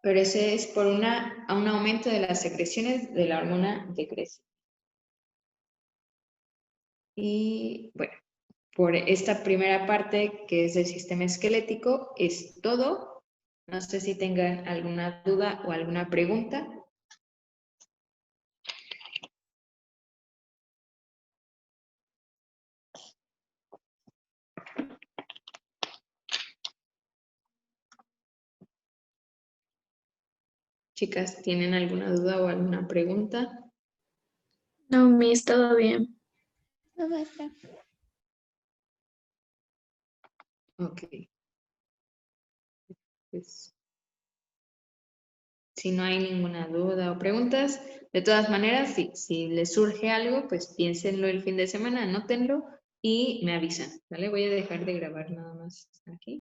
Pero ese es por un aumento de las secreciones de la hormona de crecimiento. Y bueno, por esta primera parte que es del sistema esquelético es todo. No sé si tengan alguna duda o alguna pregunta. Chicas, ¿tienen alguna duda o alguna pregunta? No, Miss, todo bien. No, maestra. Ok. Pues, si no hay ninguna duda o preguntas, de todas maneras, si les surge algo, pues piénsenlo el fin de semana, anótenlo y me avisan, ¿vale? Voy a dejar de grabar nada más aquí.